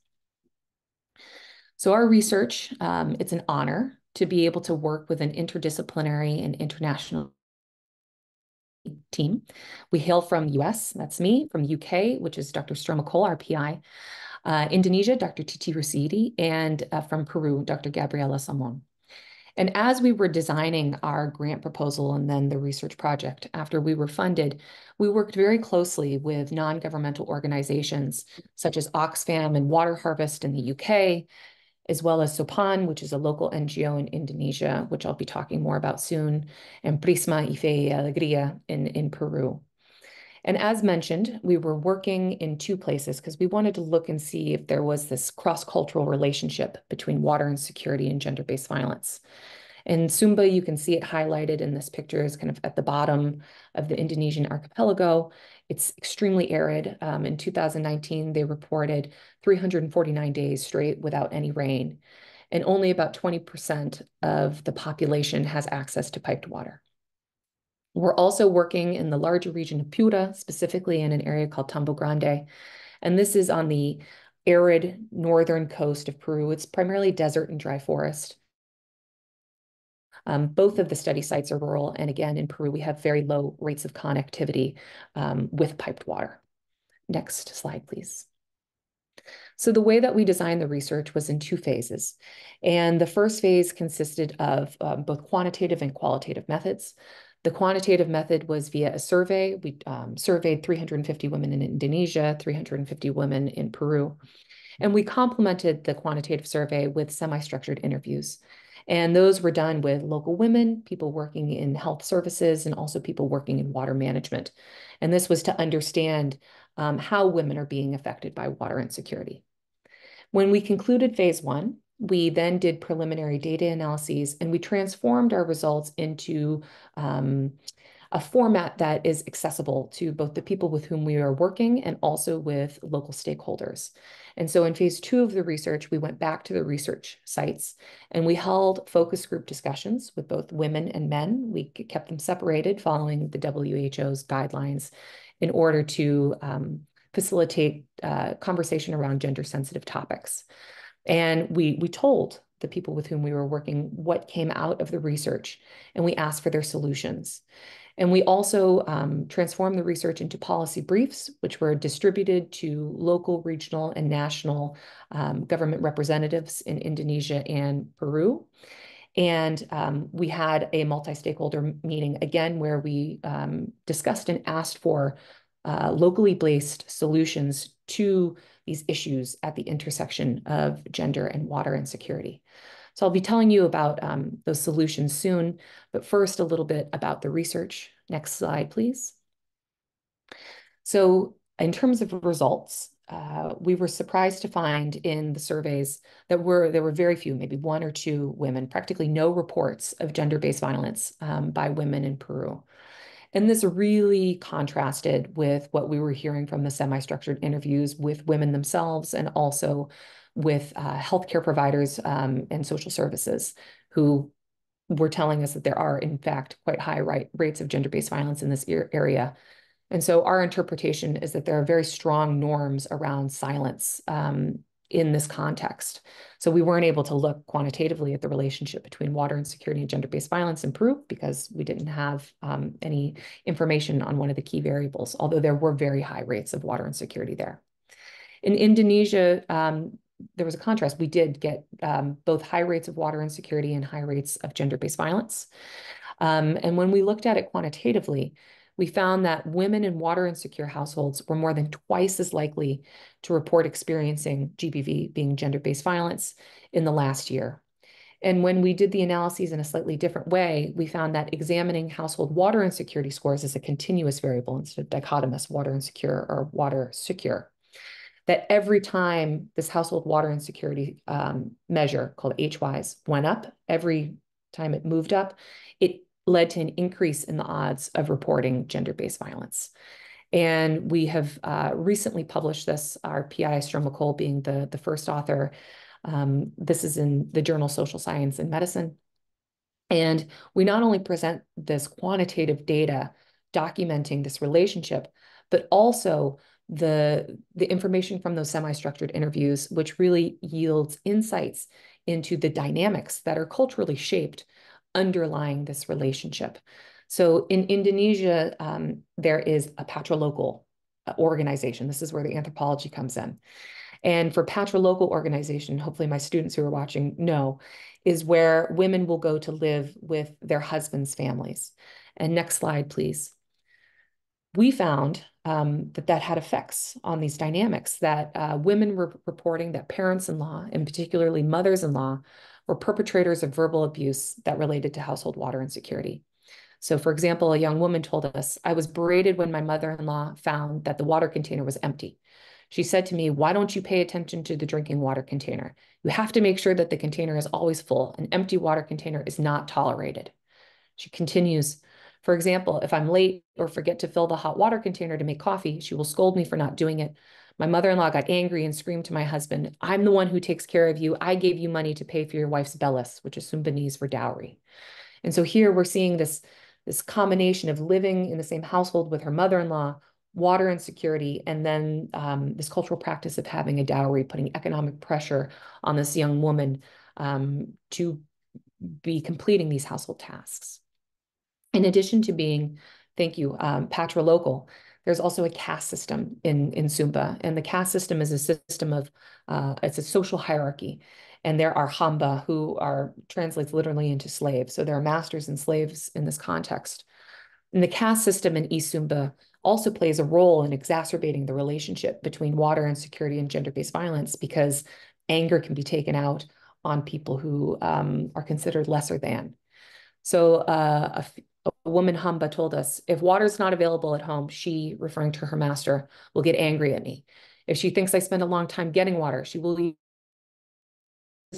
So our research, it's an honor to be able to work with an interdisciplinary and international team. We hail from the US, that's me, from the UK, which is Dr. Stromacol, our PI, Indonesia, Dr. Titi Rusidi, and from Peru, Dr. Gabriela Samon. And as we were designing our grant proposal and then the research project, after we were funded, we worked very closely with non-governmental organizations such as Oxfam and Water Harvest in the UK, as well as Sopan, which is a local NGO in Indonesia, which I'll be talking more about soon, and Prisma y Fe y Alegría in Peru. And as mentioned, we were working in two places because we wanted to look and see if there was this cross-cultural relationship between water insecurity and gender-based violence. In Sumba, you can see it highlighted in this picture, is kind of at the bottom of the Indonesian archipelago. It's extremely arid. In 2019, they reported 349 days straight without any rain, and only about 20% of the population has access to piped water. We're also working in the larger region of Piura, specifically in an area called Tambo Grande, and this is on the arid northern coast of Peru. It's primarily desert and dry forest. Both of the study sites are rural, and again, in Peru, we have very low rates of connectivity with piped water. Next slide, please. So the way that we designed the research was in two phases. And the first phase consisted of both quantitative and qualitative methods. The quantitative method was via a survey. We surveyed 350 women in Indonesia, 350 women in Peru. And we complemented the quantitative survey with semi-structured interviews. And those were done with local women, people working in health services, and also people working in water management. And this was to understand how women are being affected by water insecurity. When we concluded phase one, we then did preliminary data analyses, and we transformed our results into a format that is accessible to both the people with whom we are working and also with local stakeholders. And so in phase two of the research, we went back to the research sites and we held focus group discussions with both women and men. We kept them separated following the WHO's guidelines in order to facilitate conversation around gender-sensitive topics. And we told the people with whom we were working what came out of the research, and we asked for their solutions. And we also transformed the research into policy briefs, which were distributed to local, regional, and national government representatives in Indonesia and Peru. And we had a multi-stakeholder meeting again, where we discussed and asked for locally based solutions to these issues at the intersection of gender and water insecurity. So I'll be telling you about those solutions soon, but first a little bit about the research. Next slide, please. So in terms of results, we were surprised to find in the surveys that there were very few, maybe one or two women, practically no reports of gender-based violence by women in Peru. And this really contrasted with what we were hearing from the semi-structured interviews with women themselves and also with healthcare providers and social services who were telling us that there are, in fact, quite high rates of gender-based violence in this area. And so our interpretation is that there are very strong norms around silence in this context. So we weren't able to look quantitatively at the relationship between water insecurity and gender-based violence in Peru because we didn't have any information on one of the key variables, although there were very high rates of water insecurity there. In Indonesia, there was a contrast. We did get both high rates of water insecurity and high rates of gender-based violence. And when we looked at it quantitatively, we found that women in water insecure households were more than twice as likely to report experiencing GBV, being gender-based violence, in the last year. And when we did the analyses in a slightly different way, we found that examining household water insecurity scores as a continuous variable instead of dichotomous, water insecure or water secure, that every time this household water insecurity measure called HWISE went up, every time it moved up, it led to an increase in the odds of reporting gender-based violence. And we have recently published this, our PI, Stromacold, being the first author. This is in the journal Social Science and Medicine. And we not only present this quantitative data documenting this relationship, but also the information from those semi-structured interviews, which really yields insights into the dynamics that are culturally shaped underlying this relationship. So in Indonesia, there is a patrilocal organization. This is where the anthropology comes in. And for patrilocal organization, hopefully my students who are watching know, is where women will go to live with their husbands' families. And next slide, please. We found that had effects on these dynamics, that women were reporting that parents-in-law, and particularly mothers-in-law, were perpetrators of verbal abuse that related to household water insecurity. So for example, a young woman told us, "I was berated when my mother-in-law found that the water container was empty. She said to me, 'Why don't you pay attention to the drinking water container? You have to make sure that the container is always full. An empty water container is not tolerated.'" She continues, "For example, if I'm late or forget to fill the hot water container to make coffee, she will scold me for not doing it. My mother-in-law got angry and screamed to my husband, 'I'm the one who takes care of you. I gave you money to pay for your wife's bellis,' which is Sumbanese for dowry." And so here we're seeing this combination of living in the same household with her mother-in-law, water insecurity, and then this cultural practice of having a dowry, putting economic pressure on this young woman to be completing these household tasks. In addition to being, thank you, patrilocal, there's also a caste system in Sumba. And the caste system is a system of, it's a social hierarchy. And there are hamba, who translates literally into slaves. So there are masters and slaves in this context. And the caste system in East Sumba also plays a role in exacerbating the relationship between water insecurity and gender-based violence, because anger can be taken out on people who are considered lesser than. So a woman hamba told us, "If water's not available at home, she," referring to her master, "will get angry at me. If she thinks I spend a long time getting water, she will use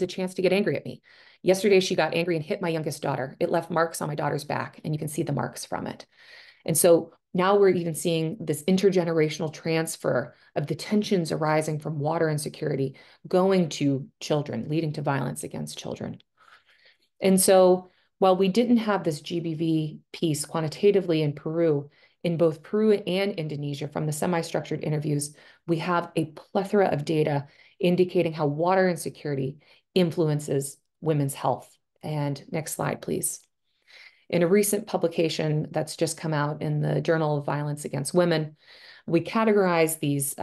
a chance to get angry at me. Yesterday, she got angry and hit my youngest daughter. It left marks on my daughter's back, and you can see the marks from it." And so now we're even seeing this intergenerational transfer of the tensions arising from water insecurity going to children, leading to violence against children. And so while we didn't have this GBV piece quantitatively in Peru, in both Peru and Indonesia from the semi-structured interviews, we have a plethora of data indicating how water insecurity influences women's health. And next slide, please. In a recent publication that's just come out in the Journal of Violence Against Women, we categorize these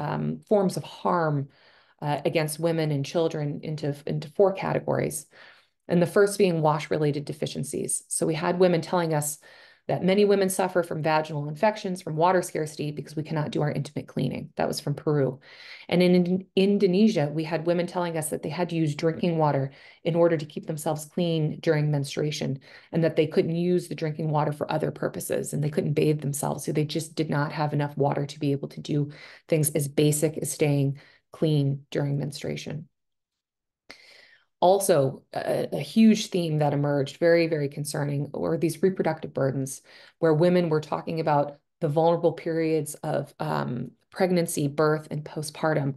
forms of harm against women and children into 4 categories. And the first being wash-related deficiencies. So we had women telling us that many women suffer from vaginal infections, from water scarcity, because we cannot do our intimate cleaning. That was from Peru. And in Indonesia, we had women telling us that they had to use drinking water in order to keep themselves clean during menstruation, and that they couldn't use the drinking water for other purposes, and they couldn't bathe themselves. So they just did not have enough water to be able to do things as basic as staying clean during menstruation. Also, a huge theme that emerged, very, very concerning, were these reproductive burdens, where women were talking about the vulnerable periods of pregnancy, birth, and postpartum.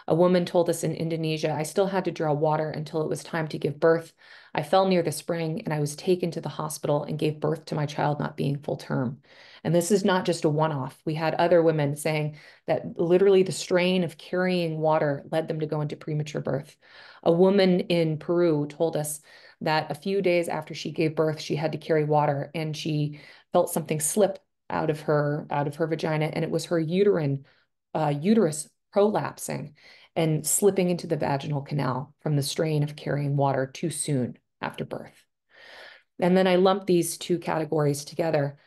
A woman told us in Indonesia, "I still had to draw water until it was time to give birth. I fell near the spring and I was taken to the hospital and gave birth to my child not being full term." And this is not just a one-off. We had other women saying that literally the strain of carrying water led them to go into premature birth. A woman in Peru told us that a few days after she gave birth, she had to carry water, and she felt something slip out of her vagina, and it was her uterus prolapsing and slipping into the vaginal canal from the strain of carrying water too soon after birth. And then I lumped these 2 categories together,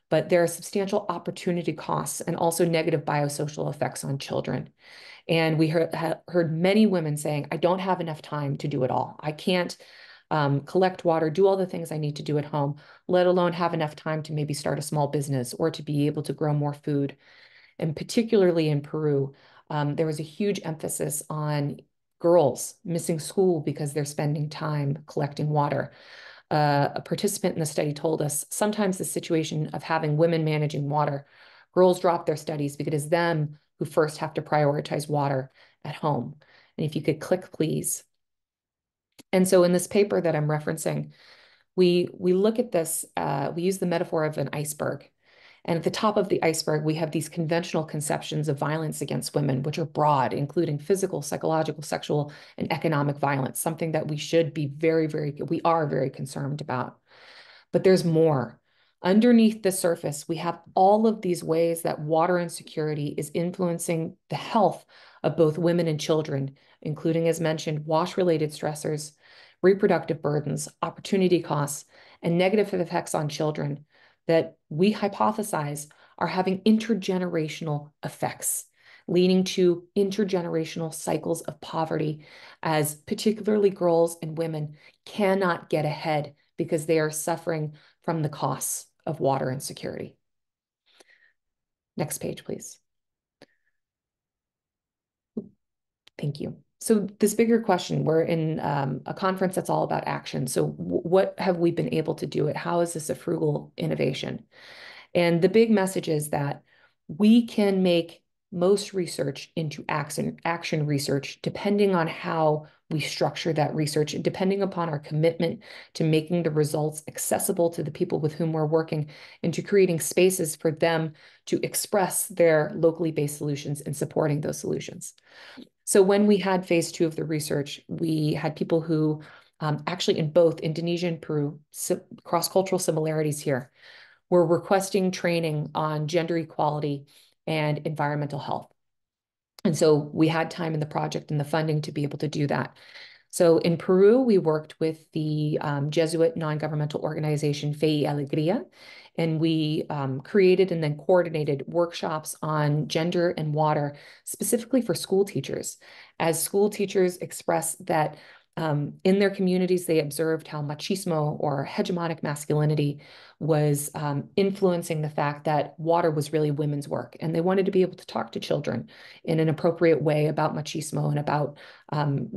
but there are substantial opportunity costs and also negative biosocial effects on children. And we heard many women saying, "I don't have enough time to do it all. I can't collect water, do all the things I need to do at home, let alone have enough time to maybe start a small business or to be able to grow more food." And particularly in Peru, there was a huge emphasis on girls missing school because they're spending time collecting water. A participant in the study told us sometimes the situation of having women managing water, girls drop their studies because it's them who first have to prioritize water at home. And if you could click, please. And so in this paper that I'm referencing, we look at this, we use the metaphor of an iceberg. And at the top of the iceberg, we have these conventional conceptions of violence against women, which are broad, including physical, psychological, sexual, and economic violence, something that we should be we are very concerned about. But there's more. Underneath the surface, we have all of these ways that water insecurity is influencing the health of both women and children, including, as mentioned, wash-related stressors, reproductive burdens, opportunity costs, and negative effects on children that we hypothesize are having intergenerational effects, leading to intergenerational cycles of poverty, as particularly girls and women cannot get ahead because they are suffering from the costs of water insecurity. Next page, please. Thank you. So this bigger question, we're in a conference that's all about action. So what have we been able to do? How is this a frugal innovation? And the big message is that we can make most research into action research, depending on how we structure that research, and depending upon our commitment to making the results accessible to the people with whom we're working, and to creating spaces for them to express their locally based solutions and supporting those solutions. So when we had phase 2 of the research, we had people who actually in both Indonesia and Peru, cross-cultural similarities here, were requesting training on gender equality and environmental health. And so we had time in the project and the funding to be able to do that. So in Peru, we worked with the Jesuit non-governmental organization Fe y Alegría, and we created and then coordinated workshops on gender and water, specifically for school teachers, as school teachers express that in their communities, they observed how machismo or hegemonic masculinity was influencing the fact that water was really women's work. And they wanted to be able to talk to children in an appropriate way about machismo and about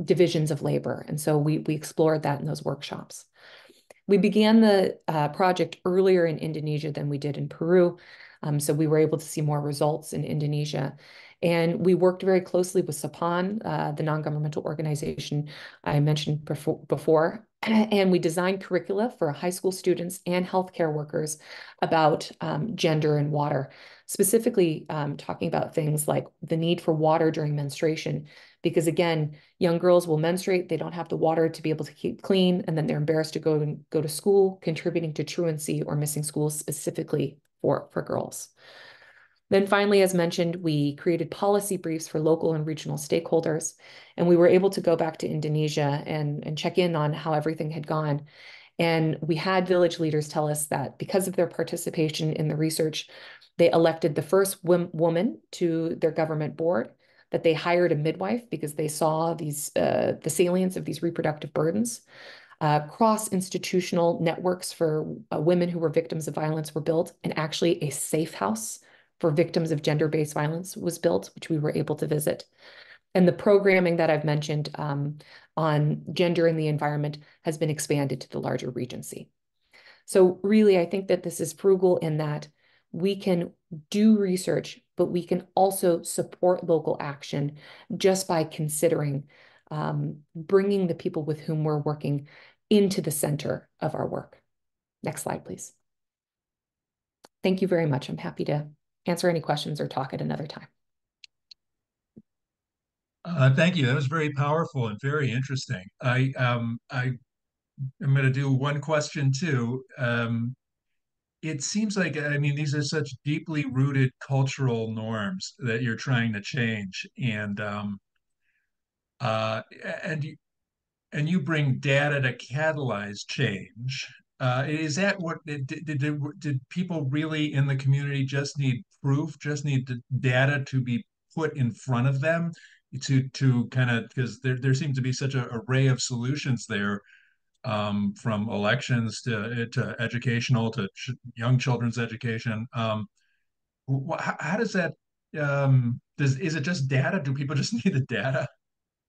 divisions of labor. And so we explored that in those workshops. We began the project earlier in Indonesia than we did in Peru. So we were able to see more results in Indonesia. And we worked very closely with SAPAN, the non-governmental organization I mentioned before. And we designed curricula for high school students and healthcare workers about gender and water, specifically talking about things like the need for water during menstruation. Because again, young girls will menstruate, they don't have the water to be able to keep clean, and then they're embarrassed to go to school, contributing to truancy or missing school specifically for girls. Then finally, as mentioned, we created policy briefs for local and regional stakeholders, and we were able to go back to Indonesia and check in on how everything had gone. And we had village leaders tell us that because of their participation in the research, they elected the first woman to their government board, that they hired a midwife because they saw these the salience of these reproductive burdens. Cross-institutional networks for women who were victims of violence were built, and actually a safe house for victims of gender-based violence was built, which we were able to visit. And the programming that I've mentioned on gender and the environment has been expanded to the larger Regency. So really, I think that this is frugal in that we can do research, but we can also support local action just by considering bringing the people with whom we're working into the center of our work. Next slide, please. Thank you very much. I'm happy to answer any questions or talk at another time. Thank you. That was very powerful and very interesting. I am going to do one question too. It seems like, I mean, these are such deeply rooted cultural norms that you're trying to change, uh, and and you bring data to catalyze change. Is that what did people really in the community just need proof, just need the data to be put in front of them to kind of, because there seems to be such an array of solutions there, from elections to educational to young children's education. How does that is it just data? Do people just need the data?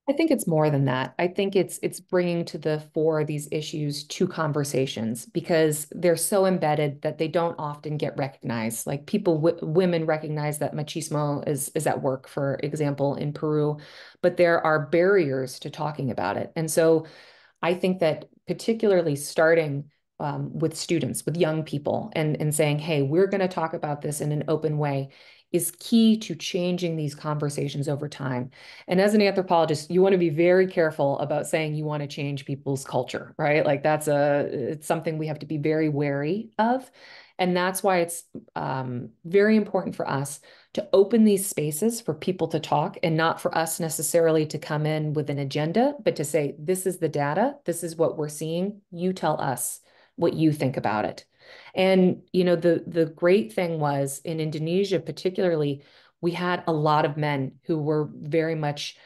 I think it's more than that. I think it's bringing to the fore these issues to conversations because they're so embedded that they don't often get recognized. Like people, women recognize that machismo is at work, for example, in Peru, but there are barriers to talking about it. And so I think that particularly starting with students, with young people, and saying, hey, we're going to talk about this in an open way is key to changing these conversations over time. And as an anthropologist, you want to be very careful about saying you want to change people's culture, right? Like it's something we have to be very wary of. And that's why it's very important for us to open these spaces for people to talk and not for us necessarily to come in with an agenda, but to say, this is the data, this is what we're seeing. You tell us what you think about it. And the great thing was in Indonesia, particularly, we had a lot of men who were very much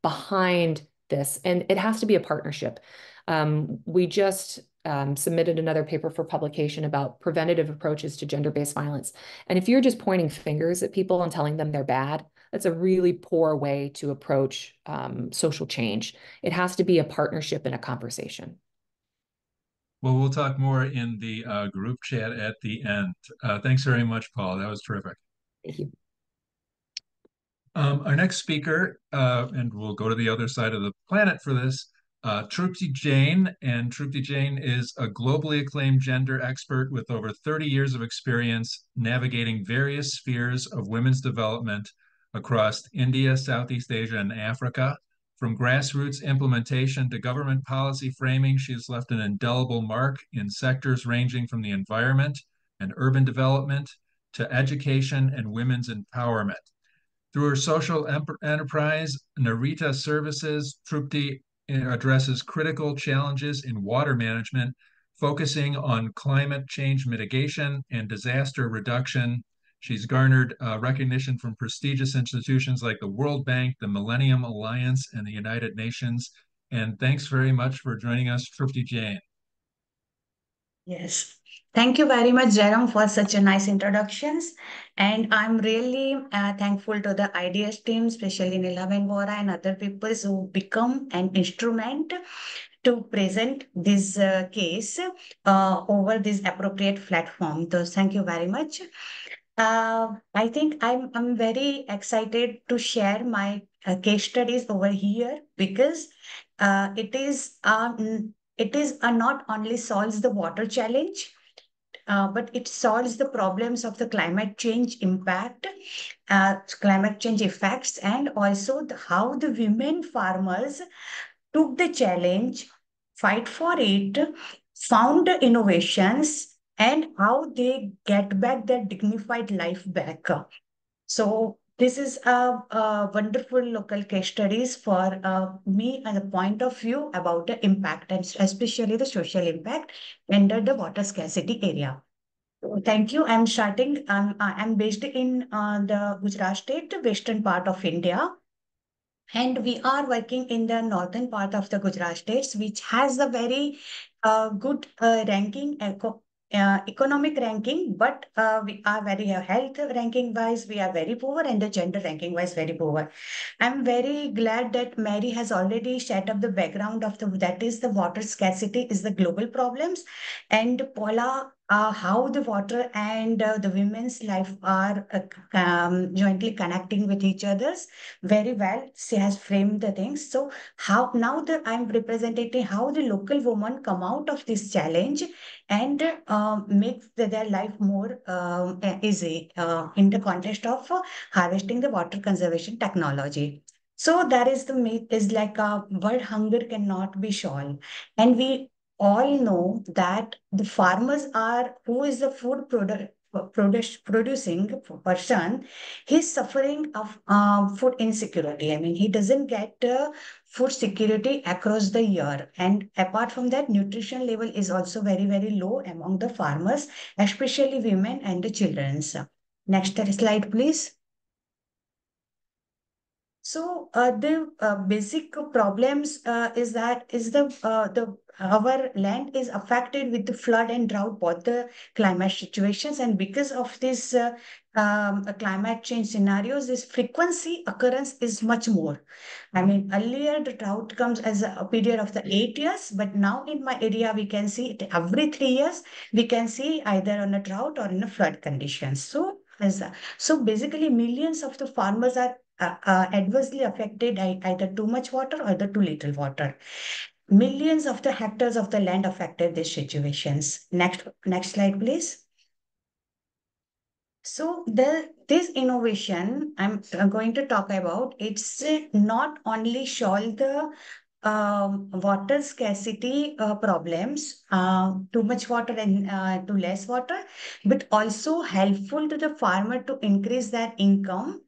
behind this, and it has to be a partnership. We just submitted another paper for publication about preventative approaches to gender-based violence. And if you're just pointing fingers at people and telling them they're bad, that's a really poor way to approach social change. It has to be a partnership and a conversation. Well, we'll talk more in the group chat at the end. Thanks very much, Paul. That was terrific. Thank you. Our next speaker, and we'll go to the other side of the planet for this, Trupti Jain. And Trupti Jain is a globally acclaimed gender expert with over 30 years of experience navigating various spheres of women's development across India, Southeast Asia, and Africa. From grassroots implementation to government policy framing, she has left an indelible mark in sectors ranging from the environment and urban development to education and women's empowerment. Through her social enterprise, Narita Services, Trupti addresses critical challenges in water management, focusing on climate change mitigation and disaster reduction. She's garnered recognition from prestigious institutions like the World Bank, the Millennium Alliance, and the United Nations. And thanks very much for joining us, Trupti Jain. Yes. Thank you very much, Jerome, for such a nice introductions. And I'm really thankful to the IDS team, especially Nila Vora and other people who become an instrument to present this case over this appropriate platform. So thank you very much. I think I'm very excited to share my case studies over here because it is not only solves the water challenge, but it solves the problems of the climate change impact, climate change effects, and also how the women farmers took the challenge, fight for it, found the innovations, and how they get back their dignified life back. So this is a wonderful local case studies for me as a point of view about the impact and especially the social impact under the water scarcity area. Thank you. I'm starting. I'm based in the Gujarat state, western part of India. And we are working in the northern part of the Gujarat states, which has a very good ranking, economic ranking, but we are very health ranking wise, we are very poor, and the gender ranking wise, very poor. I'm very glad that Mary has already set up the background of that is the water scarcity is the global problems, and Paula, how the water and the women's life are jointly connecting with each others very well. She has framed the things. So how now that I'm representing how the local women come out of this challenge and make their life more easy in the context of harvesting the water conservation technology. So that is the myth is like world hunger cannot be solved. And we all know that the farmers are who is the food producing person, he's suffering of food insecurity. I mean, he doesn't get food security across the year. And apart from that, nutrition level is also very, very low among the farmers, especially women and the children. Next slide, please. So the basic problems is that is the our land is affected with the flood and drought, both the climate situations, and because of this climate change scenarios, this frequency occurrence is much more. I mean, earlier the drought comes as a period of the 8 years, but now in my area we can see it every 3 years. We can see either on a drought or in a flood conditions. So so basically, millions of the farmers are adversely affected either too much water or the too little water. Millions of the hectares of the land affected these situations. Next slide, please. So this innovation I'm going to talk about, it's not only solve the water scarcity problems, too much water and too less water, but also helpful to the farmer to increase their income,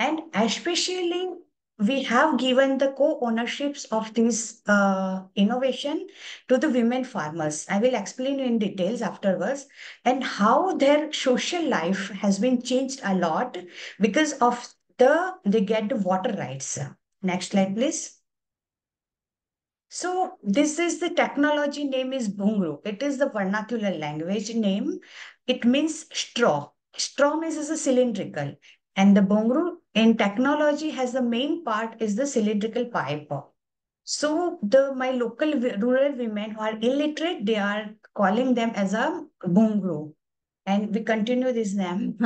and especially, we have given the co-ownerships of this innovation to the women farmers. I will explain you in details afterwards, and how their social life has been changed a lot because of they get the water rights. Next slide, please. So this is the technology name is Bungru. It is the vernacular language name. It means straw. Straw means is a cylindrical. And the Bungru in technology has the main part is the cylindrical pipe. So the my local rural women who are illiterate, they are calling them as a Bungru. And we continue this name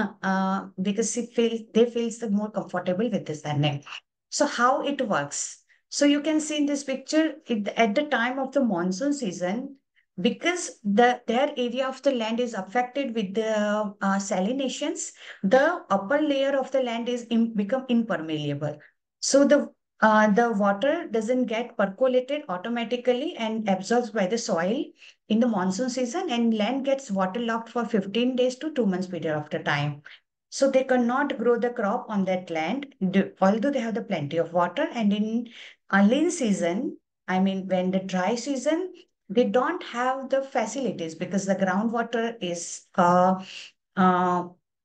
because they feels the more comfortable with this name. So how it works? So you can see in this picture at the time of the monsoon season, because their area of the land is affected with the salinations, the upper layer of the land is become impermeable. So the water doesn't get percolated automatically and absorbed by the soil in the monsoon season, and land gets waterlogged for 15 days to 2 months period of the time. So they cannot grow the crop on that land, although they have the plenty of water. And in a lean season, I mean, when the dry season, they don't have the facilities because the groundwater is uh,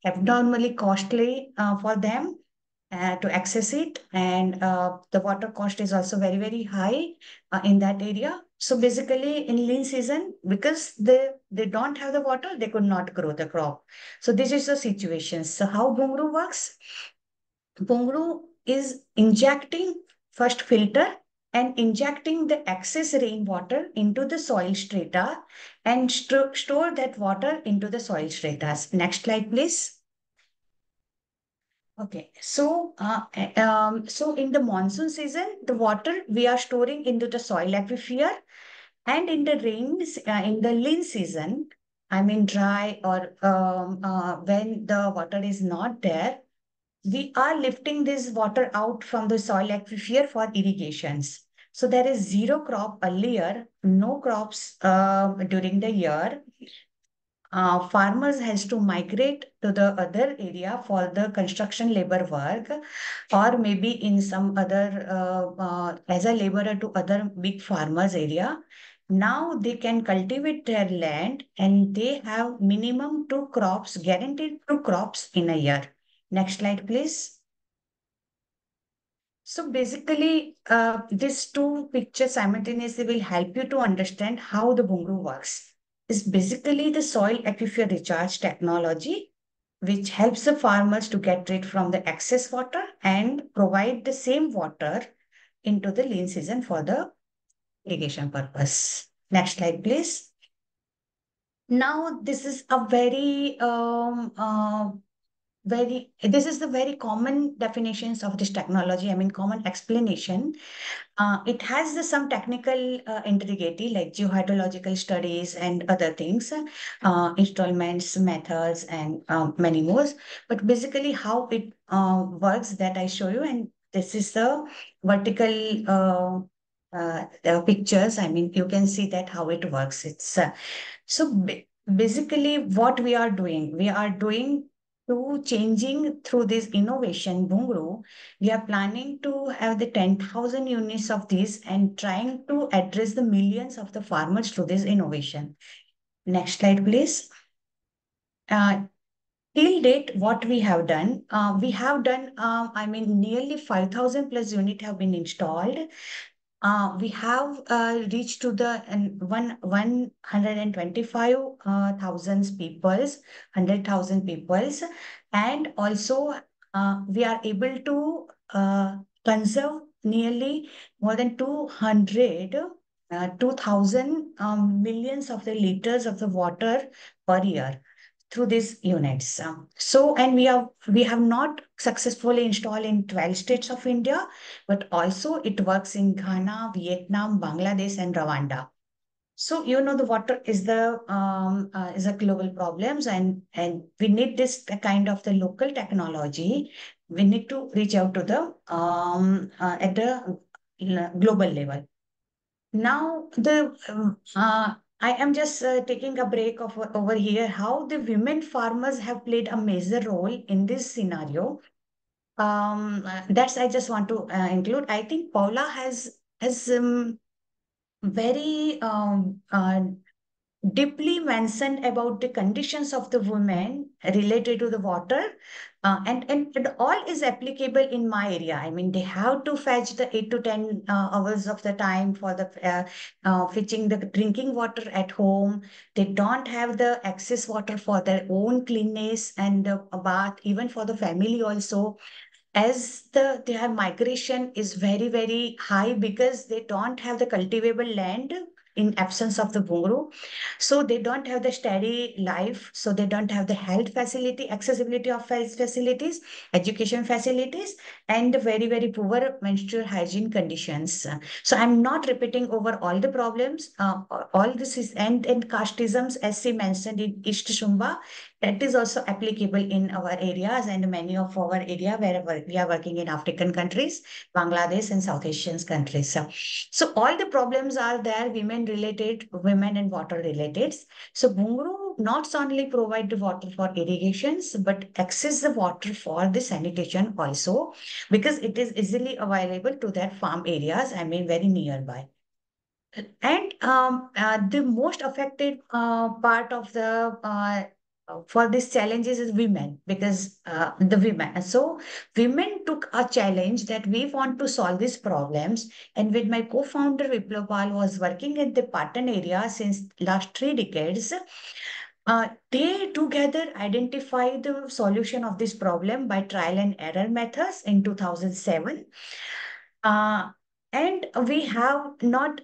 abnormally costly for them to access it, and the water cost is also very very high in that area. So basically in lean season, because they don't have the water, they could not grow the crop. So this is the situation. So how Bungru works? Bungru is injecting first filter and injecting the excess rainwater into the soil strata and store that water into the soil stratas. Next slide, please. Okay, so in the monsoon season, the water we are storing into the soil aquifer, and in the rains, in the lean season, I mean dry or when the water is not there, we are lifting this water out from the soil aquifer for irrigations. So there is zero crop earlier, no crops during the year. Farmers has to migrate to the other area for the construction labor work, or maybe in some other as a laborer to other big farmers area. Now they can cultivate their land and they have minimum two crops, guaranteed two crops in a year. Next slide, please. So basically, these two pictures simultaneously will help you to understand how the Bungru works. It's basically the soil aquifer recharge technology, which helps the farmers to get rid from the excess water and provide the same water into the lean season for the irrigation purpose. Next slide, please. Now, this is a this is the very common definitions of this technology. I mean, common explanation. It has some technical integrity like geohydrological studies and other things, installments, methods, and many more. But basically, how it works that I show you, and this is the vertical the pictures. I mean, you can see that how it works. It's basically what we are doing to changing through this innovation, Bungru. We are planning to have the 10,000 units of this and trying to address the millions of the farmers through this innovation. Next slide, please. Uh, till date, what we have done, I mean, nearly 5,000 plus unit have been installed. We have reached to the 125 thousands peoples, 100,000 peoples, and also we are able to conserve nearly more than 2,000 millions of the liters of the water per year through these units. And we have not successfully installed in 12 states of India, but also it works in Ghana, Vietnam, Bangladesh, and Rwanda. So the water is a global problems, and we need this kind of the local technology. We need to reach out to the at the global level. Now, I am just taking a break over here. How the women farmers have played a major role in this scenario. That's I just want to include. I think Paula has very deeply mentioned about the conditions of the women related to the water, and it all is applicable in my area. I mean, they have to fetch the 8 to 10 hours of the time for the fetching the drinking water at home. They don't have the access water for their own cleanness and a bath, even for the family also, as their migration is very very high because they don't have the cultivable land in absence of the bungalow, so they don't have the steady life, so they don't have the health facility, accessibility of health facilities, education facilities, and very very poor menstrual hygiene conditions. So I'm not repeating over all the problems. All this is and casteisms, as she mentioned in East Shumba, that is also applicable in our areas and many of our area where we are working in African countries, Bangladesh and South Asian countries. So all the problems are there, women related, women and water related. So Bungru not only provide the water for irrigations, but access the water for the sanitation also, because it is easily available to their farm areas, I mean, very nearby. And the most affected part of the for these challenges is women, because the women. So women took a challenge that we want to solve these problems. And with my co-founder Viplopal was working in the Patan area since last 3 decades. They together identified the solution of this problem by trial and error methods in 2007. Uh, and we have not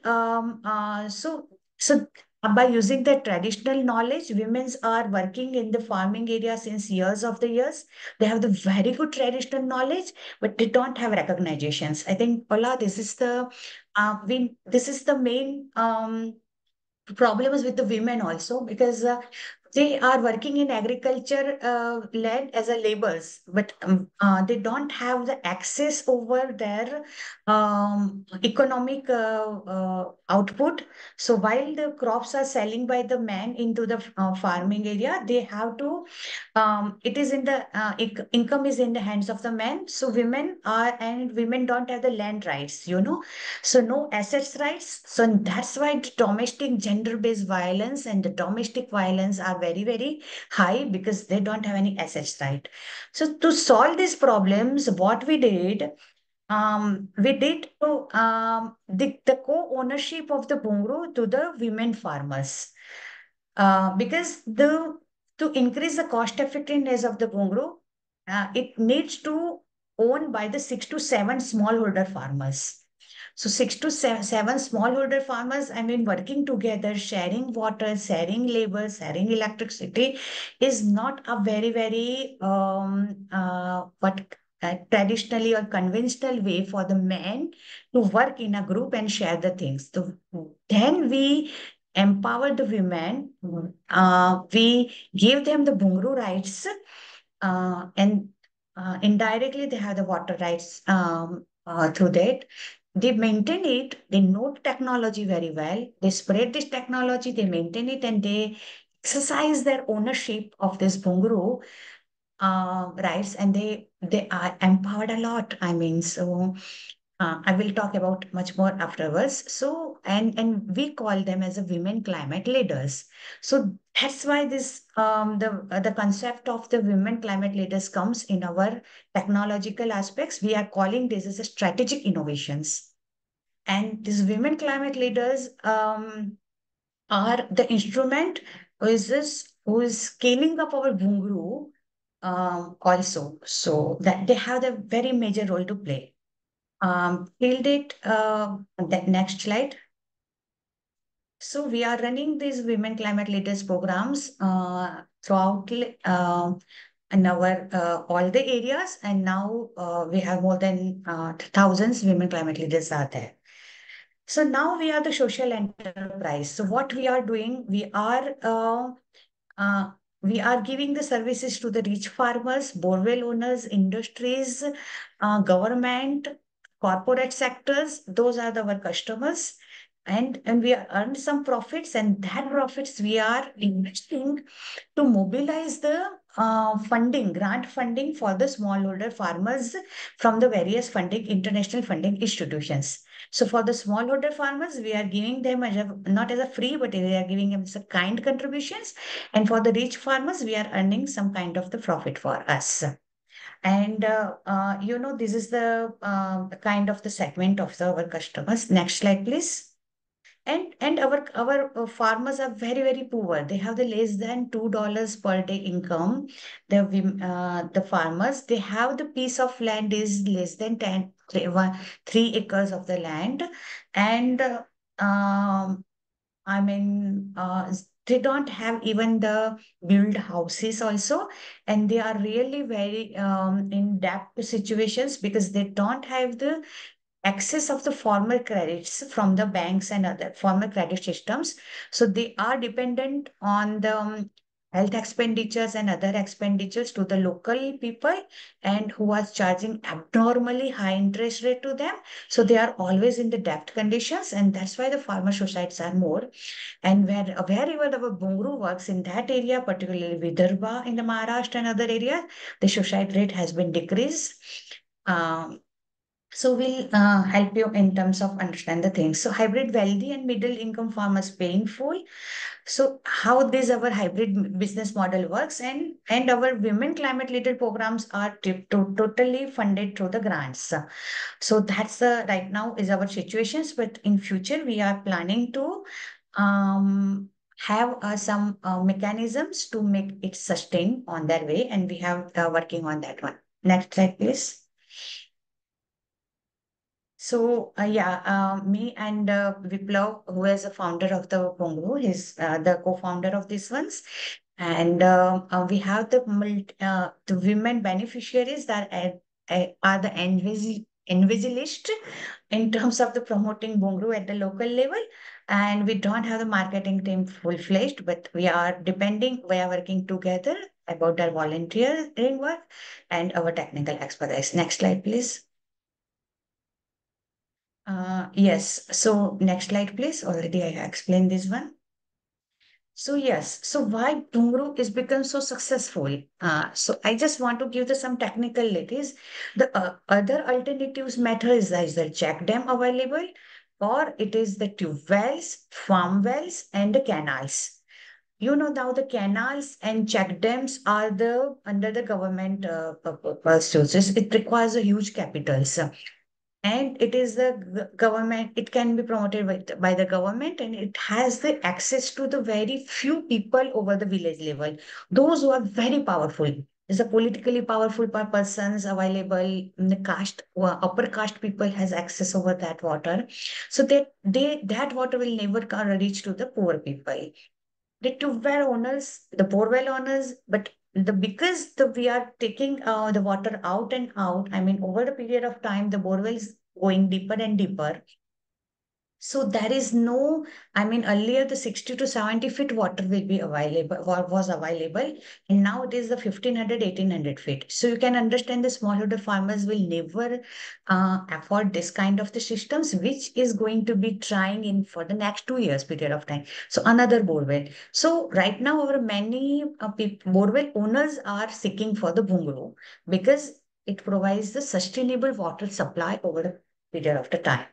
by using the traditional knowledge, women are working in the farming area since years of the years. They have the very good traditional knowledge, but they don't have recognitions. I think, Paula, this is the main problems with the women also, because they are working in agriculture land as a laborers, but they don't have the access over their economic output. So while the crops are selling by the man into the farming area, they have to it is in the income is in the hands of the men. So women don't have the land rights, so no assets rights. So that's why the domestic gender-based violence and the domestic violence are very, very high, because they don't have any assets right. So to solve these problems, what we did to the co-ownership of the bungru to the women farmers. Because to increase the cost effectiveness of the bungru, it needs to own by the 6 to 7 smallholder farmers. So 6 to 7 smallholder farmers, I mean, working together, sharing water, sharing labor, sharing electricity is not a very, very traditionally or conventional way for the men to work in a group and share the things. So then we empower the women. We give them the bungru rights, and indirectly they have the water rights through that. They maintain it, they know technology very well, they spread this technology, they maintain it, and they exercise their ownership of this bungru rights, and they are empowered a lot. I mean, so I will talk about much more afterwards. So, and we call them as a women climate leaders. So that's why this the concept of the women climate leaders comes in our technological aspects. We are calling this as a strategic innovations. And these women climate leaders are the instrument who is scaling up our Bungru also. So that they have a very major role to play. Till date, the next slide. So we are running these women climate leaders programs throughout in our all the areas, and now we have more than thousands women climate leaders are there. So now we are the social enterprise. So what we are doing, uh, we are giving the services to the rich farmers, borewell owners, industries, government, corporate sectors. Those are our customers. And we earn some profits, and that profits we are investing to mobilize the funding, grant funding for the smallholder farmers from the various funding, international funding institutions. So for the smallholder farmers, we are giving them as a, not as a free, but we are giving them as a kind contributions. And for the rich farmers, we are earning some kind of the profit for us. And this is the kind of the segment of our customers. Next slide, please. And our farmers are very poor. They have the less than $2 per day income. The farmers, they have the piece of land is less than 3 acres of the land, and I mean, they don't have even the build houses also, and they are really very in debt situations because they don't have the access of the formal credits from the banks and other formal credit systems. So they are dependent on the health expenditures and other expenditures to the local people, and who are charging abnormally high interest rate to them. So they are always in the debt conditions, and that's why the farmer societies are more. And wherever our Bungru works in that area, particularly Vidarbha in the Maharashtra and other areas, the suicide rate has been decreased. Um, so we'll help you in terms of understand the things. So hybrid wealthy and middle income farmers paying full. So how this our hybrid business model works, and our women climate leader programs are totally funded through the grants. So that's the right now is our situations, but in future we are planning to um, have some mechanisms to make it sustain on that way, and we have working on that one. Next slide, please. So me and Viplav, who is the founder of the Pongo, he's the co-founder of these ones, and we have the women beneficiaries that are the envisaged in terms of the promoting Bongru at the local level, and we don't have the marketing team full-fledged, but we are working together about our volunteering work and our technical expertise. Next slide, please. Yes. So next slide, please. Already I explained this one. So yes, so why Dungru is become so successful? So I just want to give the some technical ladies. The other alternatives method is either check dam available, or it is the tube wells, farm wells, and the canals. You know, now the canals and check dams are the under the government purposes. It requires a huge capitals, and it is the government. It can be promoted by the government, and it has the access to the very few people over the village level, those who are very powerful. Is a politically powerful persons available in the caste, upper caste people has access over that water, so that water will never reach to the poor people, the tube owners, the borewell owners, but the because we are taking the water out and out. I mean, over the period of time, the borewell is going deeper and deeper. So there is no, I mean, earlier the 60 to 70 feet water will be available, was available, and now it is the 1500, 1800 feet. So you can understand the smallholder farmers will never afford this kind of the systems, which is going to be trying in for the next 2 years period of time. So another borewell. So right now, our many borewell owners are seeking for the bungalow because it provides the sustainable water supply over period of the time.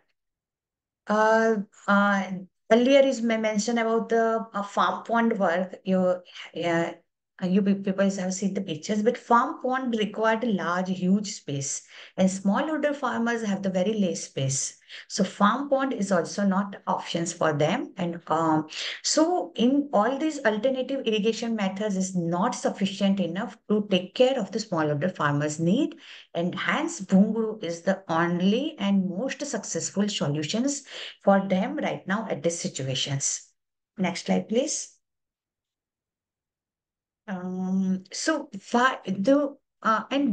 Uh, uh, Earlier is mentioned about the farm pond work. People have seen the pictures, but farm pond required a large, huge space, and smallholder farmers have the very less space. So farm pond is also not options for them, and so in all these alternative irrigation methods is not sufficient enough to take care of the smallholder farmers' need, and hence Bunguru is the only and most successful solutions for them right now at these situations. Next slide, please. And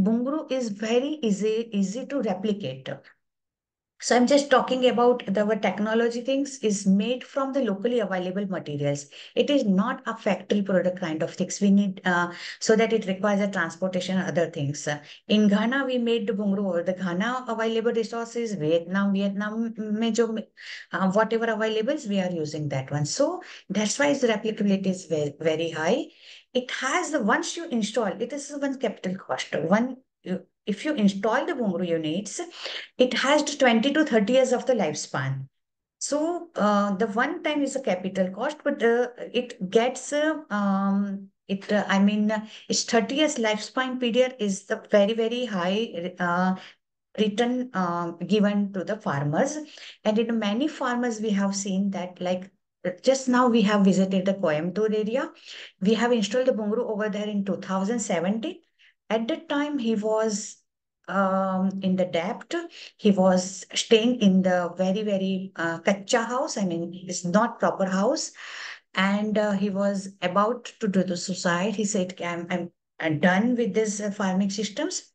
Bunguru is very easy to replicate. So I'm just talking about our technology things is made from the locally available materials. It is not a factory product kind of things. We need so that it requires a transportation and other things. In Ghana, we made the bungru over the Ghana available resources. Vietnam में जो whatever available, we are using that one. So that's why its replicability is very, very high. It has the once you install, it is one capital cost. If you install the bungru units, it has 20 to 30 years of the lifespan. So the one time is a capital cost, but it gets its 30 years lifespan period is the very, very high return given to the farmers. And in many farmers, we have seen that like just now we have visited the Coimbatore area. We have installed the bungru over there in 2017. At that time, he was in the debt. He was staying in the very, very kacha house. I mean, it's not proper house. And he was about to do the suicide. He said, I'm done with this farming systems.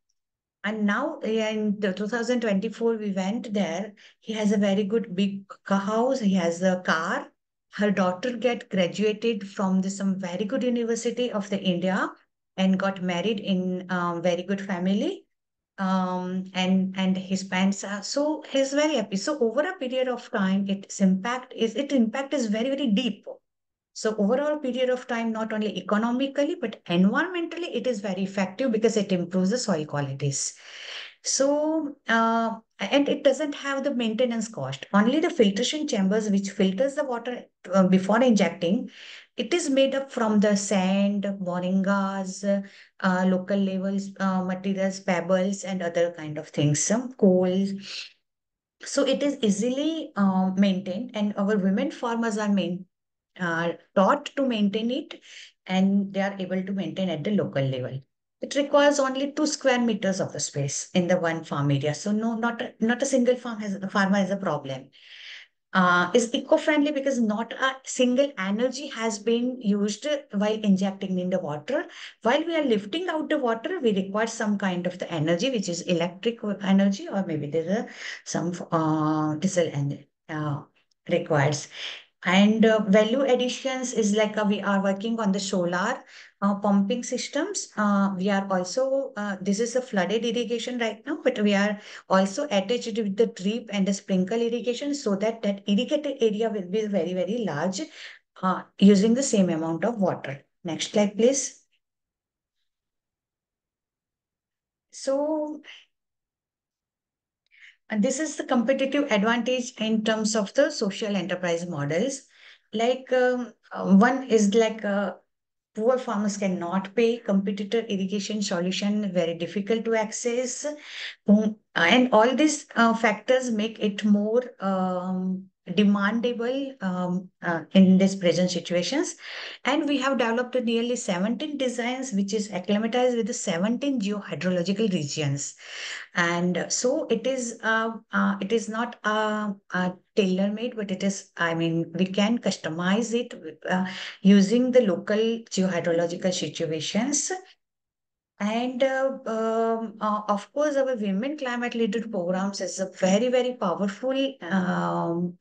And now in the 2024, we went there. He has a very good big house. He has a car. Her daughter get graduated from some very good university of the India and got married in very good family. And his parents are so he's very happy. So over a period of time, its impact is very, very deep. So overall period of time, not only economically, but environmentally, it is very effective because it improves the soil qualities. So, and it doesn't have the maintenance cost. Only the filtration chambers, which filters the water before injecting, it is made up from the sand, moringas, local levels, materials, pebbles, and other kind of things, some coal. So it is easily maintained, and our women farmers are taught to maintain it, and they are able to maintain at the local level. It requires only 2 square meters of the space in the one farm area. So no, not a single farmer has a problem. Is eco-friendly because not a single energy has been used while injecting in the water. While we are lifting out the water, we require some kind of the energy, which is electric energy, or maybe there are some diesel energy requires. And value additions is like we are working on the solar pumping systems. We are also, this is a flooded irrigation right now, but we are also attached with the drip and the sprinkle irrigation so that that irrigated area will be very, very large using the same amount of water. Next slide, please. So and this is the competitive advantage in terms of the social enterprise models. Like one is like poor farmers cannot pay, competitor irrigation solution very difficult to access. And all these factors make it more demandable in these present situations. And we have developed nearly 17 designs, which is acclimatized with the 17 geohydrological regions. And so it is not a tailor-made, but it is, I mean, we can customize it using the local geohydrological situations. And of course, our women climate leader programs is a very, very powerful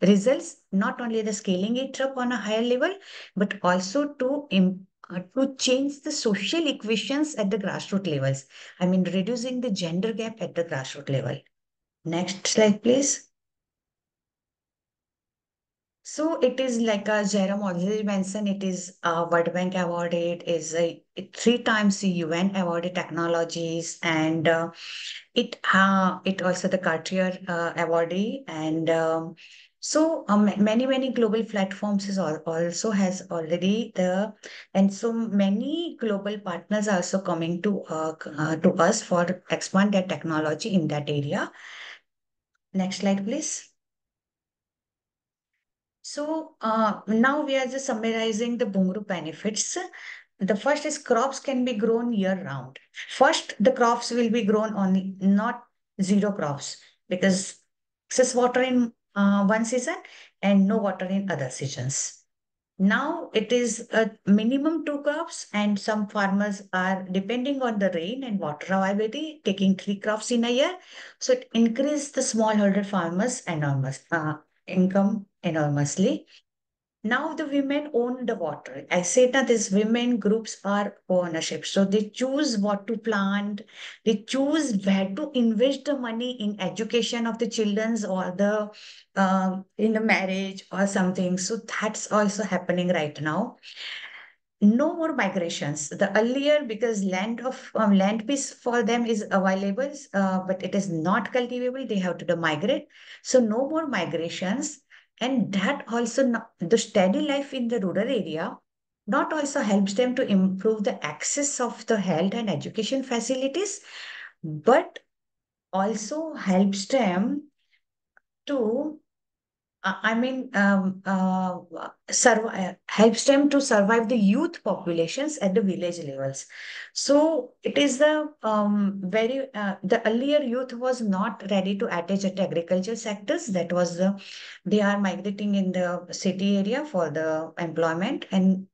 results, not only the scaling it up on a higher level, but also to change the social equations at the grassroots levels. I mean, reducing the gender gap at the grassroots level. Next slide, please. So it is like Jerome already mentioned, it is a World Bank awarded, is a three times UN awarded technologies, and it also the Cartier awardee, and many global platforms is also has already the, and so many global partners are also coming to us for expand their technology in that area. Next slide, please. So now we are just summarizing the Bungru benefits. The first is crops can be grown year round. First, the crops will be grown only, not zero crops, because excess water in one season and no water in other seasons. Now it is a minimum two crops, and some farmers are depending on the rain and water availability, taking three crops in a year. So it increased the smallholder farmers' income enormously. Now the women own the water. I said that these women groups are ownership. So they choose what to plant, they choose where to invest the money in education of the children's or the in the marriage or something. So that's also happening right now. No more migrations. The earlier, because land piece for them is available, but it is not cultivable, they have to migrate. So no more migrations, and that also the steady life in the rural area not also helps them to improve the access of the health and education facilities, but also helps them to helps them to survive the youth populations at the village levels. So it is the earlier youth was not ready to attach at agriculture sectors. That was they are migrating in the city area for the employment, and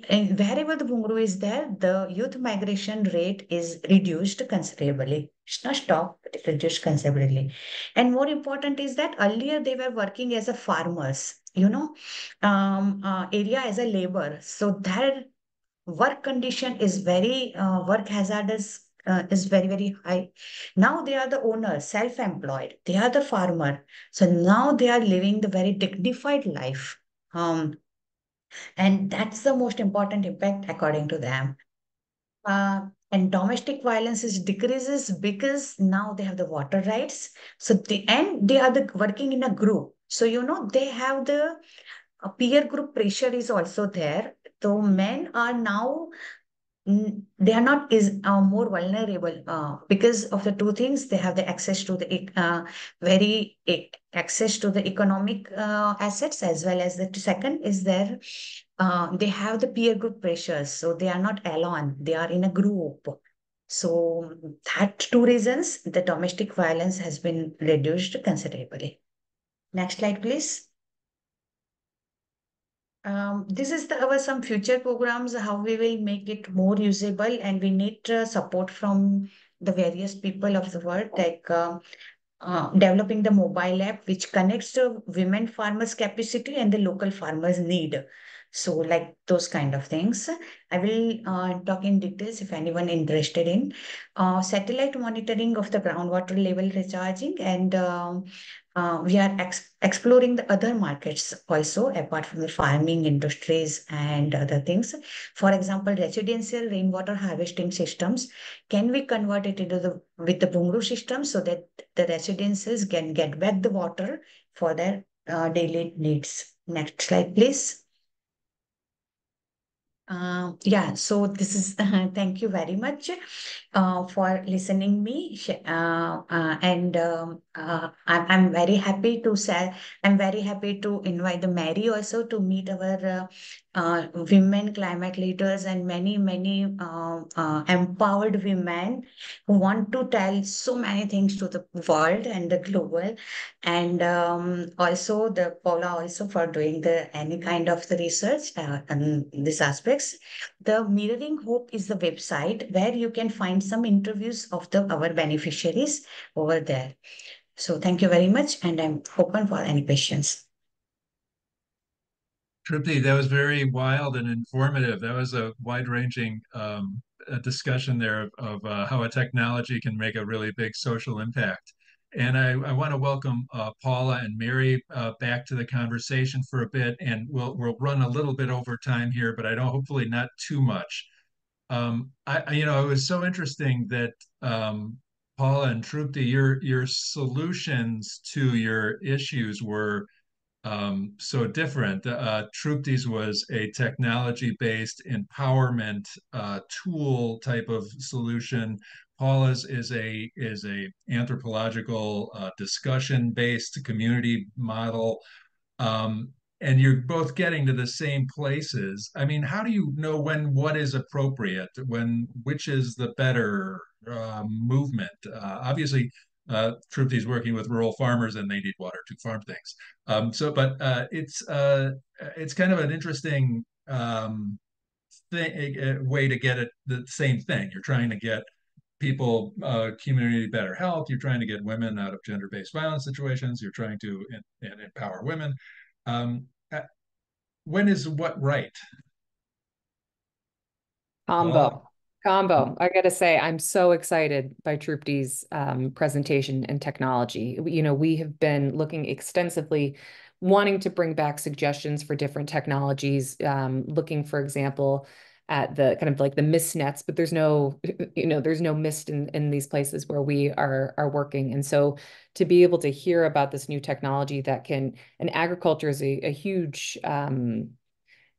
and wherever the Bungru is there, the youth migration rate is reduced considerably. It's not stopped, but it's reduced considerably. And more important is that earlier they were working as a farmers, area as a labor. So their work condition is work hazardous. Is very high. Now they are the owner, self-employed. They are the farmer. So now they are living the very dignified life. And that's the most important impact according to them. And domestic violence is decreases because now they have the water rights. So they are working in a group. So they have the peer group pressure is also there. So men are now they are not is more vulnerable because of the two things. They have the access to the access to the economic assets, as well as the second is their they have the peer group pressures, so they are not alone, they are in a group. So that two reasons the domestic violence has been reduced considerably. Next slide, please. This is our some future programs, how we will make it more usable, and we need support from the various people of the world, like developing the mobile app which connects the women farmers capacity and the local farmers need. So like those kind of things. I will talk in details if anyone interested in satellite monitoring of the groundwater level recharging, and we are exploring the other markets also apart from the farming industries and other things. For example, residential rainwater harvesting systems can be converted into the with the Bungru system, so that the residences can get back the water for their daily needs. Next slide, please. Yeah, so this is thank you very much for listening me, and I'm very happy to say I'm very happy to invite the Mary also to meet our women climate leaders and many empowered women who want to tell so many things to the world and the global, and also the Paula also for doing the any kind of the research on these aspects. The Mirroring Hope is the website where you can find some interviews of our beneficiaries over there. So thank you very much, and I'm open for any questions. Tripti, that was very wild and informative. That was a wide-ranging discussion there of how a technology can make a really big social impact. And I want to welcome Paula and Mary back to the conversation for a bit, and we'll run a little bit over time here, but I don't hopefully not too much. It was so interesting that Paula and Trupti, your solutions to your issues were so different. Trupti's was a technology-based empowerment tool type of solution. Paula's is a anthropological discussion-based community model. Um, and you're both getting to the same places. I mean, how do you know when what is appropriate, when which is the better movement? Obviously, Trupti is working with rural farmers, and they need water to farm things. But it's kind of an interesting way to get it the same thing. You're trying to get people, community better health. You're trying to get women out of gender-based violence situations. You're trying to empower women. Um, uh, when is what right? Paula? Combo. Combo. I gotta say, I'm so excited by Trupti's presentation and technology. We have been looking extensively, wanting to bring back suggestions for different technologies, looking, for example, at the kind of like the mist nets, but there's no, there's no mist in these places where we are working. And so to be able to hear about this new technology that can, and agriculture is a huge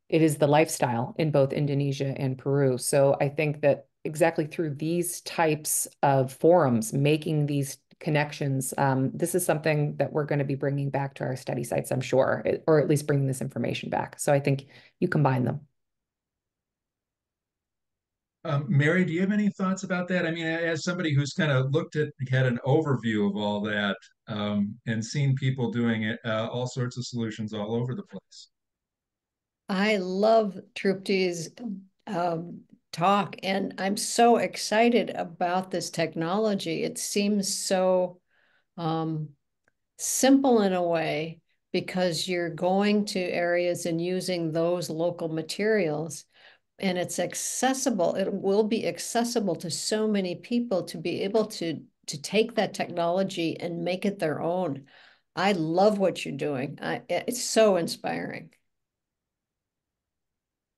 it is the lifestyle in both Indonesia and Peru. So I think that exactly through these types of forums, making these connections, this is something that we're going to be bringing back to our study sites, I'm sure, or at least bringing this information back. So I think you combine them. Mary, do you have any thoughts about that? I mean, as somebody who's kind of had an overview of all that, and seen people doing it, all sorts of solutions all over the place. I love Trupti's talk, and I'm so excited about this technology. It seems so simple in a way because you're going to areas and using those local materials, and it's accessible. It will be accessible to so many people to be able to take that technology and make it their own. I love what you're doing. It's so inspiring.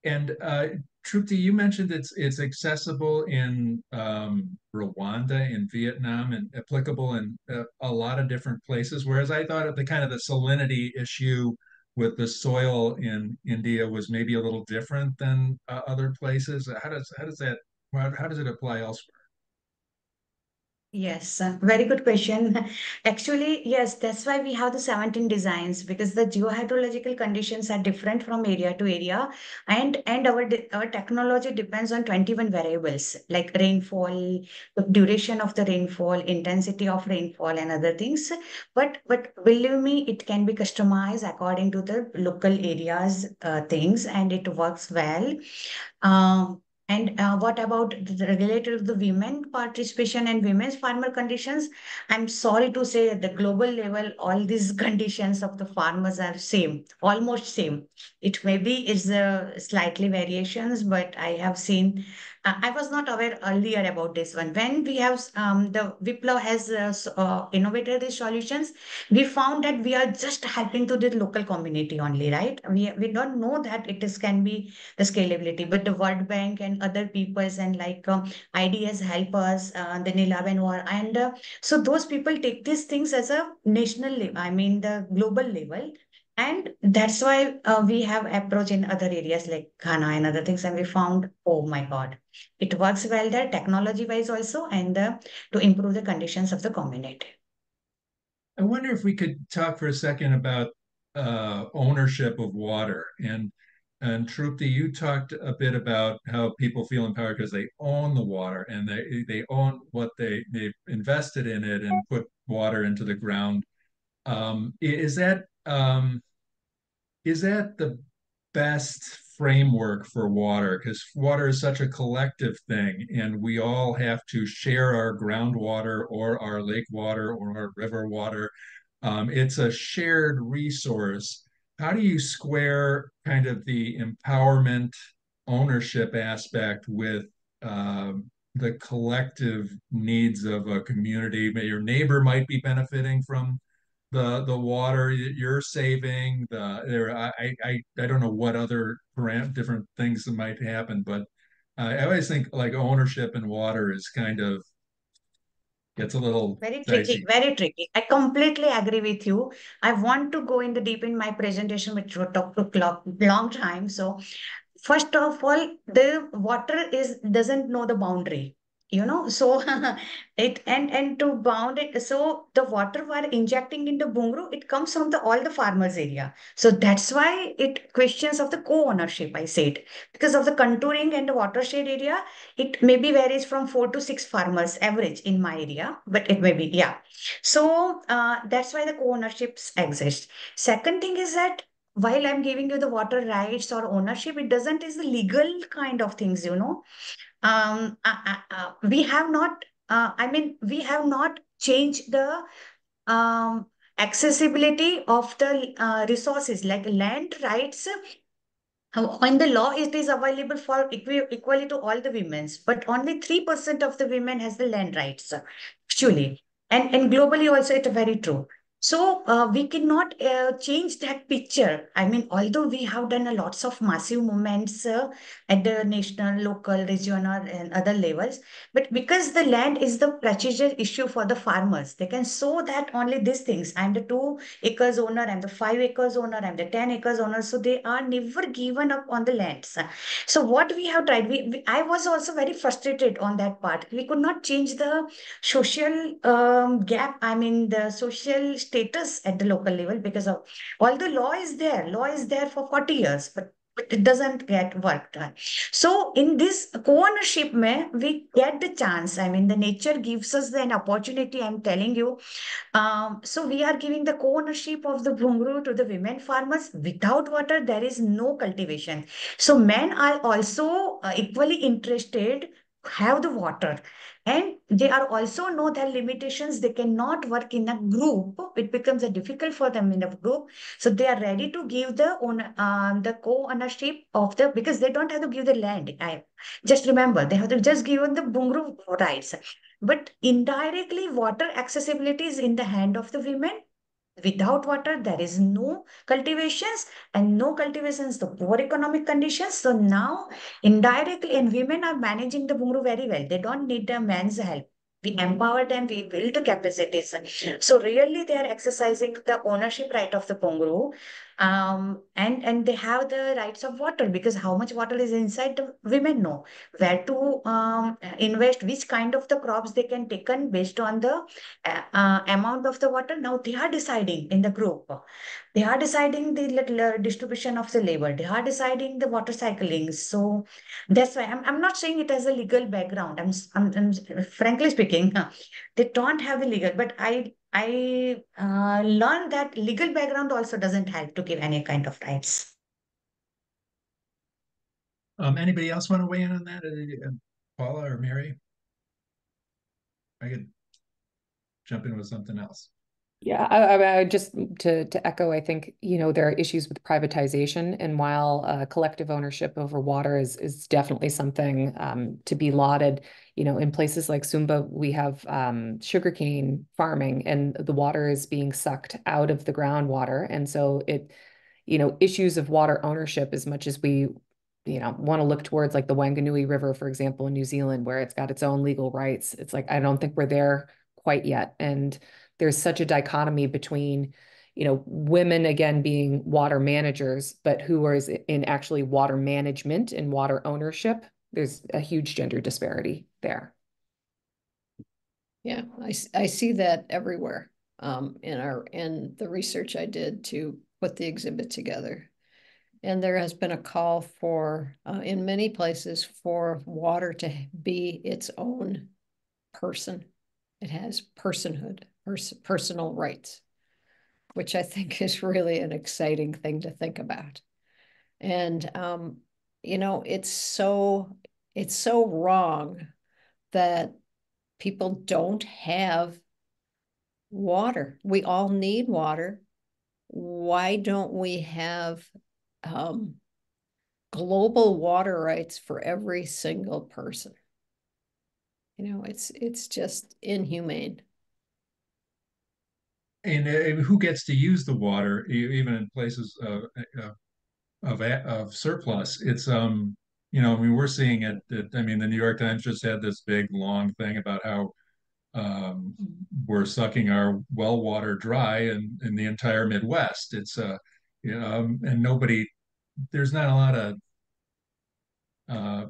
And Trupti, you mentioned it's accessible in Rwanda, in Vietnam, and applicable in a lot of different places. Whereas I thought of the kind of the salinity issue with the soil in India was maybe a little different than other places. How does it apply elsewhere? Yes, very good question. Actually, yes, that's why we have the 17 designs because the geohydrological conditions are different from area to area, and our technology depends on 21 variables like rainfall, the duration of the rainfall, intensity of rainfall, and other things. But believe me, it can be customized according to the local areas things, and it works well. And what about related to the women participation and women's farmer conditions? I'm sorry to say at the global level, all these conditions of the farmers are same, almost same. It maybe is slightly variations, but I have seen. I was not aware earlier about this one. When we have the Wiplo has innovated these solutions, we found that we are just helping to the local community only, right? We don't know that it is can be the scalability. But the World Bank and other peoples and like IDS help us, the Nilab and War. And so those people take these things as a national level, I mean the global level. And that's why we have approach in other areas like Ghana and other things. And we found, oh my God, it works well there technology wise also and to improve the conditions of the community. I wonder if we could talk for a second about ownership of water. And Trupti, you talked a bit about how people feel empowered because they own the water and they own what they've invested in it and put water into the ground. Is that the best framework for water? Because water is such a collective thing, and we all have to share our groundwater or our lake water or our river water. It's a shared resource. How do you square kind of the empowerment ownership aspect with the collective needs of a community. Your neighbor might be benefiting from the water you're saving. I don't know what other different things that might happen, but I always think like ownership in water is kind of gets a little Very tricky, dicey. very tricky. I completely agree with you. I want to go in the deep in my presentation, which will talk to long time. So first of all, the water is doesn't know the boundary, so it and to bound it, so the water while injecting into Bungru, it comes from the all the farmers area. So that's why it questions of the co-ownership, I said, because of the contouring and the watershed area, it maybe varies from 4 to 6 farmers average in my area, but it may be, yeah. So that's why the co-ownerships exist. Second thing is that while I'm giving you the water rights or ownership, it doesn't is the legal kind of things. We have not, we have not changed the accessibility of the resources like land rights. In the law, it is available for equally to all the women's, but only 3% of the women has the land rights, actually. And globally also, it's very true. So we cannot change that picture. I mean, although we have done a lots of massive movements at the national, local, regional, and other levels, but because the land is the precious issue for the farmers, they can show that only these things. I'm the 2 acres owner, I'm the 5 acres owner, I'm the 10 acres owner. So they are never given up on the lands. So what we have tried, I was also very frustrated on that part. We could not change the social gap, the social status at the local level because of all the law is there for 40 years, but it doesn't get worked on. So in this co-ownership, we get the chance. The nature gives us an opportunity. I'm telling you, so we are giving the co-ownership of the bhungru to the women farmers. Without water, there is no cultivation. So men are also equally interested have the water, and they are also know their limitations. They cannot work in a group. It becomes a difficult for them in a group. So they are ready to give the co-ownership of the, because they don't have to give the land. I just remember they have to just give the bhungru rights, but indirectly, water accessibility is in the hand of the women. Without water, there is no cultivations, and no cultivations, the poor economic conditions. So now, indirectly, and women are managing the Bungru very well. They don't need a man's help. We empower them, we build the capacities. So really, they are exercising the ownership right of the Bungru. And they have the rights of water, because how much water is inside, the women know where to invest, which kind of the crops they can take on based on the amount of the water. Now they are deciding in the group. They are deciding the distribution of the labor. They are deciding the water cycling. So that's why I'm not saying it as a legal background. I'm frankly speaking, they don't have the legal, but I learned that legal background also doesn't help to give any kind of rights. Anybody else want to weigh in on that? Paula or Mary? I could jump in with something else. Yeah, I just to echo, I think, there are issues with privatization, and while collective ownership over water is definitely something to be lauded, in places like Sumba, we have sugarcane farming, and the water is being sucked out of the groundwater, and so issues of water ownership, as much as we want to look towards like the Wanganui River, for example, in New Zealand, where it's got its own legal rights. It's like, I don't think we're there quite yet. And there's such a dichotomy between, women again being water managers, but who is in actually water management and water ownership. There's a huge gender disparity there. Yeah, I see that everywhere in the research I did to put the exhibit together. And there has been a call for, in many places, for water to be its own person. It has personhood, personal rights, which I think is really an exciting thing to think about. And, it's so wrong that people don't have water. We all need water. Why don't we have global water rights for every single person? it's just inhumane. And who gets to use the water, even in places of surplus? It's I mean, we're seeing it. I mean, the New York Times just had this big long thing about how we're sucking our well water dry in the entire Midwest. It's and there's not a lot of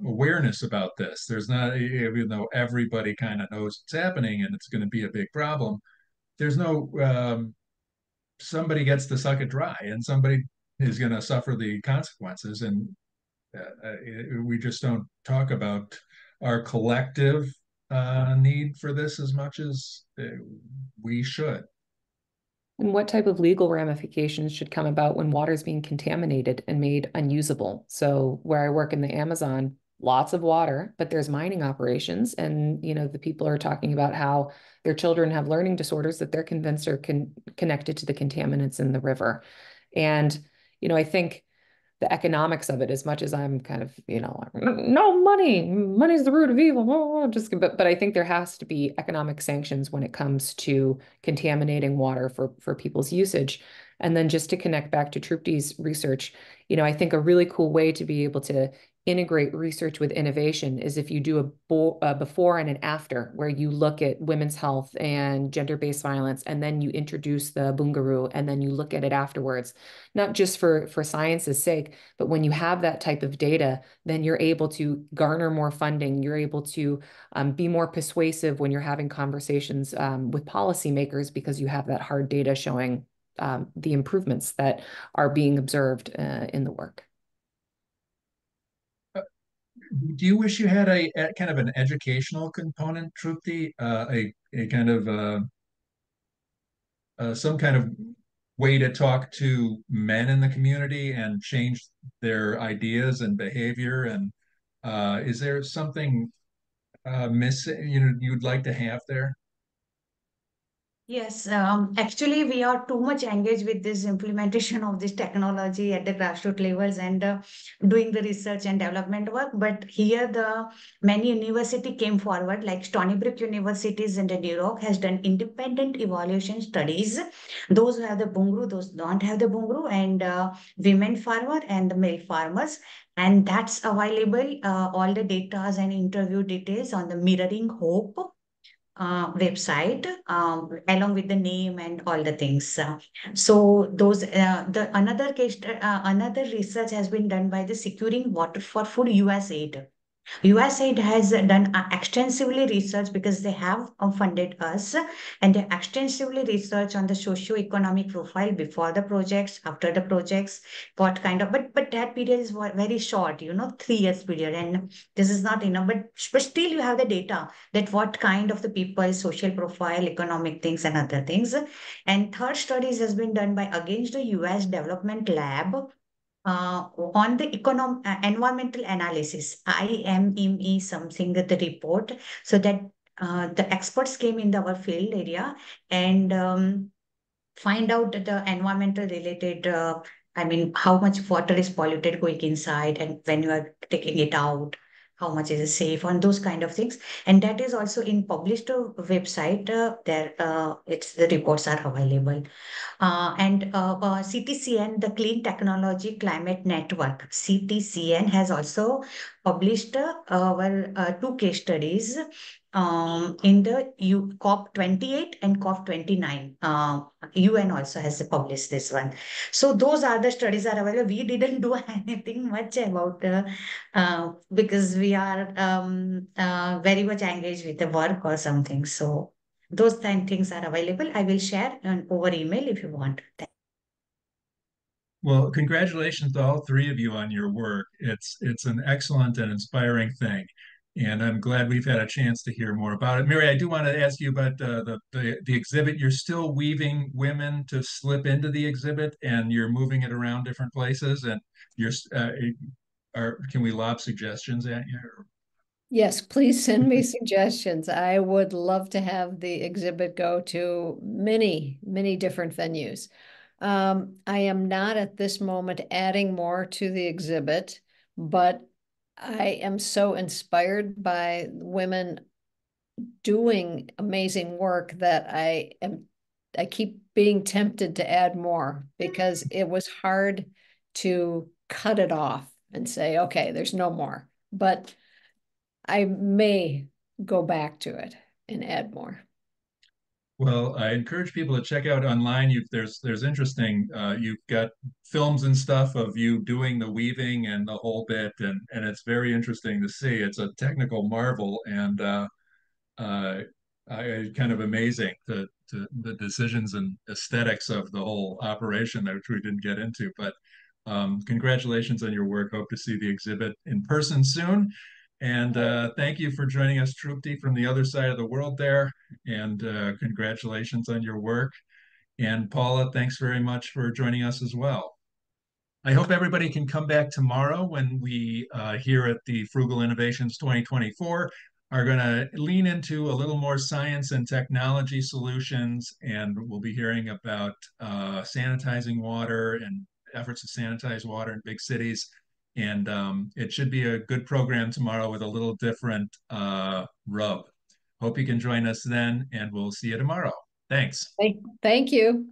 awareness about this. There's not, even though everybody kind of knows it's happening and it's going to be a big problem. There's no somebody gets to suck it dry, and somebody is going to suffer the consequences. And we just don't talk about our collective need for this as much as we should. And what type of legal ramifications should come about when water is being contaminated and made unusable? So where I work in the Amazon, lots of water, but there's mining operations, and the people are talking about how their children have learning disorders that they're convinced are connected to the contaminants in the river. And I think the economics of it, as much as I'm kind of, no, money's the root of evil. But I think there has to be economic sanctions when it comes to contaminating water for people's usage. And then just to connect back to Trupti's research, I think a really cool way to be able to integrate research with innovation is if you do a before and an after, where you look at women's health and gender-based violence, and then you introduce the bungaroo, and then you look at it afterwards, not just for science's sake, but when you have that type of data, then you're able to garner more funding. You're able to be more persuasive when you're having conversations with policymakers, because you have that hard data showing the improvements that are being observed in the work. Do you wish you had a kind of an educational component, Trupti, a kind of some kind of way to talk to men in the community and change their ideas and behavior? And is there something missing, you'd like to have there? Yes, actually, we are too much engaged with this implementation of this technology at the grassroots levels and doing the research and development work. But here, the many university came forward, like Stony Brook Universities in the New York has done independent evaluation studies. Those who have the bungaroo, those don't have the bungaroo, and women farmer and the male farmers. And that's available, all the data and interview details on the Mirroring Hope website, along with the name and all the things. So those the another research has been done by the Securing Water for Food USAID. USAID has done extensively research because they have funded us, and they extensively research on the socio-economic profile before the projects, after the projects, what kind of, but that period is very short, 3 years period, and this is not enough. But still, you have the data that what kind of the people, social profile, economic things, and other things. And third studies has been done by against the US Development Lab on the environmental analysis, IME something the report, so that the experts came in our field area and find out that the environmental related, I mean, how much water is polluted going inside and when you are taking it out, how much is it safe, on those kind of things. And that is also in published website. There, it's the reports are available. And CTCN, the Clean Technology Climate Network, CTCN has also published two case studies in the COP28 and COP29. UN also has published this one. So those are the studies are available. We didn't do anything much about because we are very much engaged with the work or something. So those things are available. I will share over email if you want. Well, congratulations to all three of you on your work. It's an excellent and inspiring thing, and I'm glad we've had a chance to hear more about it. Mary, I do want to ask you about the exhibit. You're still weaving women to slip into the exhibit, and you're moving it around different places. And you're can we lob suggestions at you? Yes, please send me suggestions. I would love to have the exhibit go to many, many different venues. I am not at this moment adding more to the exhibit, but I am so inspired by women doing amazing work that I keep being tempted to add more, because it was hard to cut it off and say, okay, there's no more. But I may go back to it and add more. Well, I encourage people to check out online. There's interesting. You've got films and stuff of you doing the weaving and the whole bit, and it's very interesting to see. It's a technical marvel, and uh, kind of amazing to the decisions and aesthetics of the whole operation, which we didn't get into. But congratulations on your work. Hope to see the exhibit in person soon. And thank you for joining us, Trupti, from the other side of the world there. And congratulations on your work. And Paula, thanks very much for joining us as well. I hope everybody can come back tomorrow when we here at the Frugal Innovations 2024 are going to lean into a little more science and technology solutions, and we'll be hearing about sanitizing water and efforts to sanitize water in big cities. And it should be a good program tomorrow with a little different rub. Hope you can join us then, and we'll see you tomorrow. Thanks. Thank you.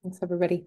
Thanks, everybody.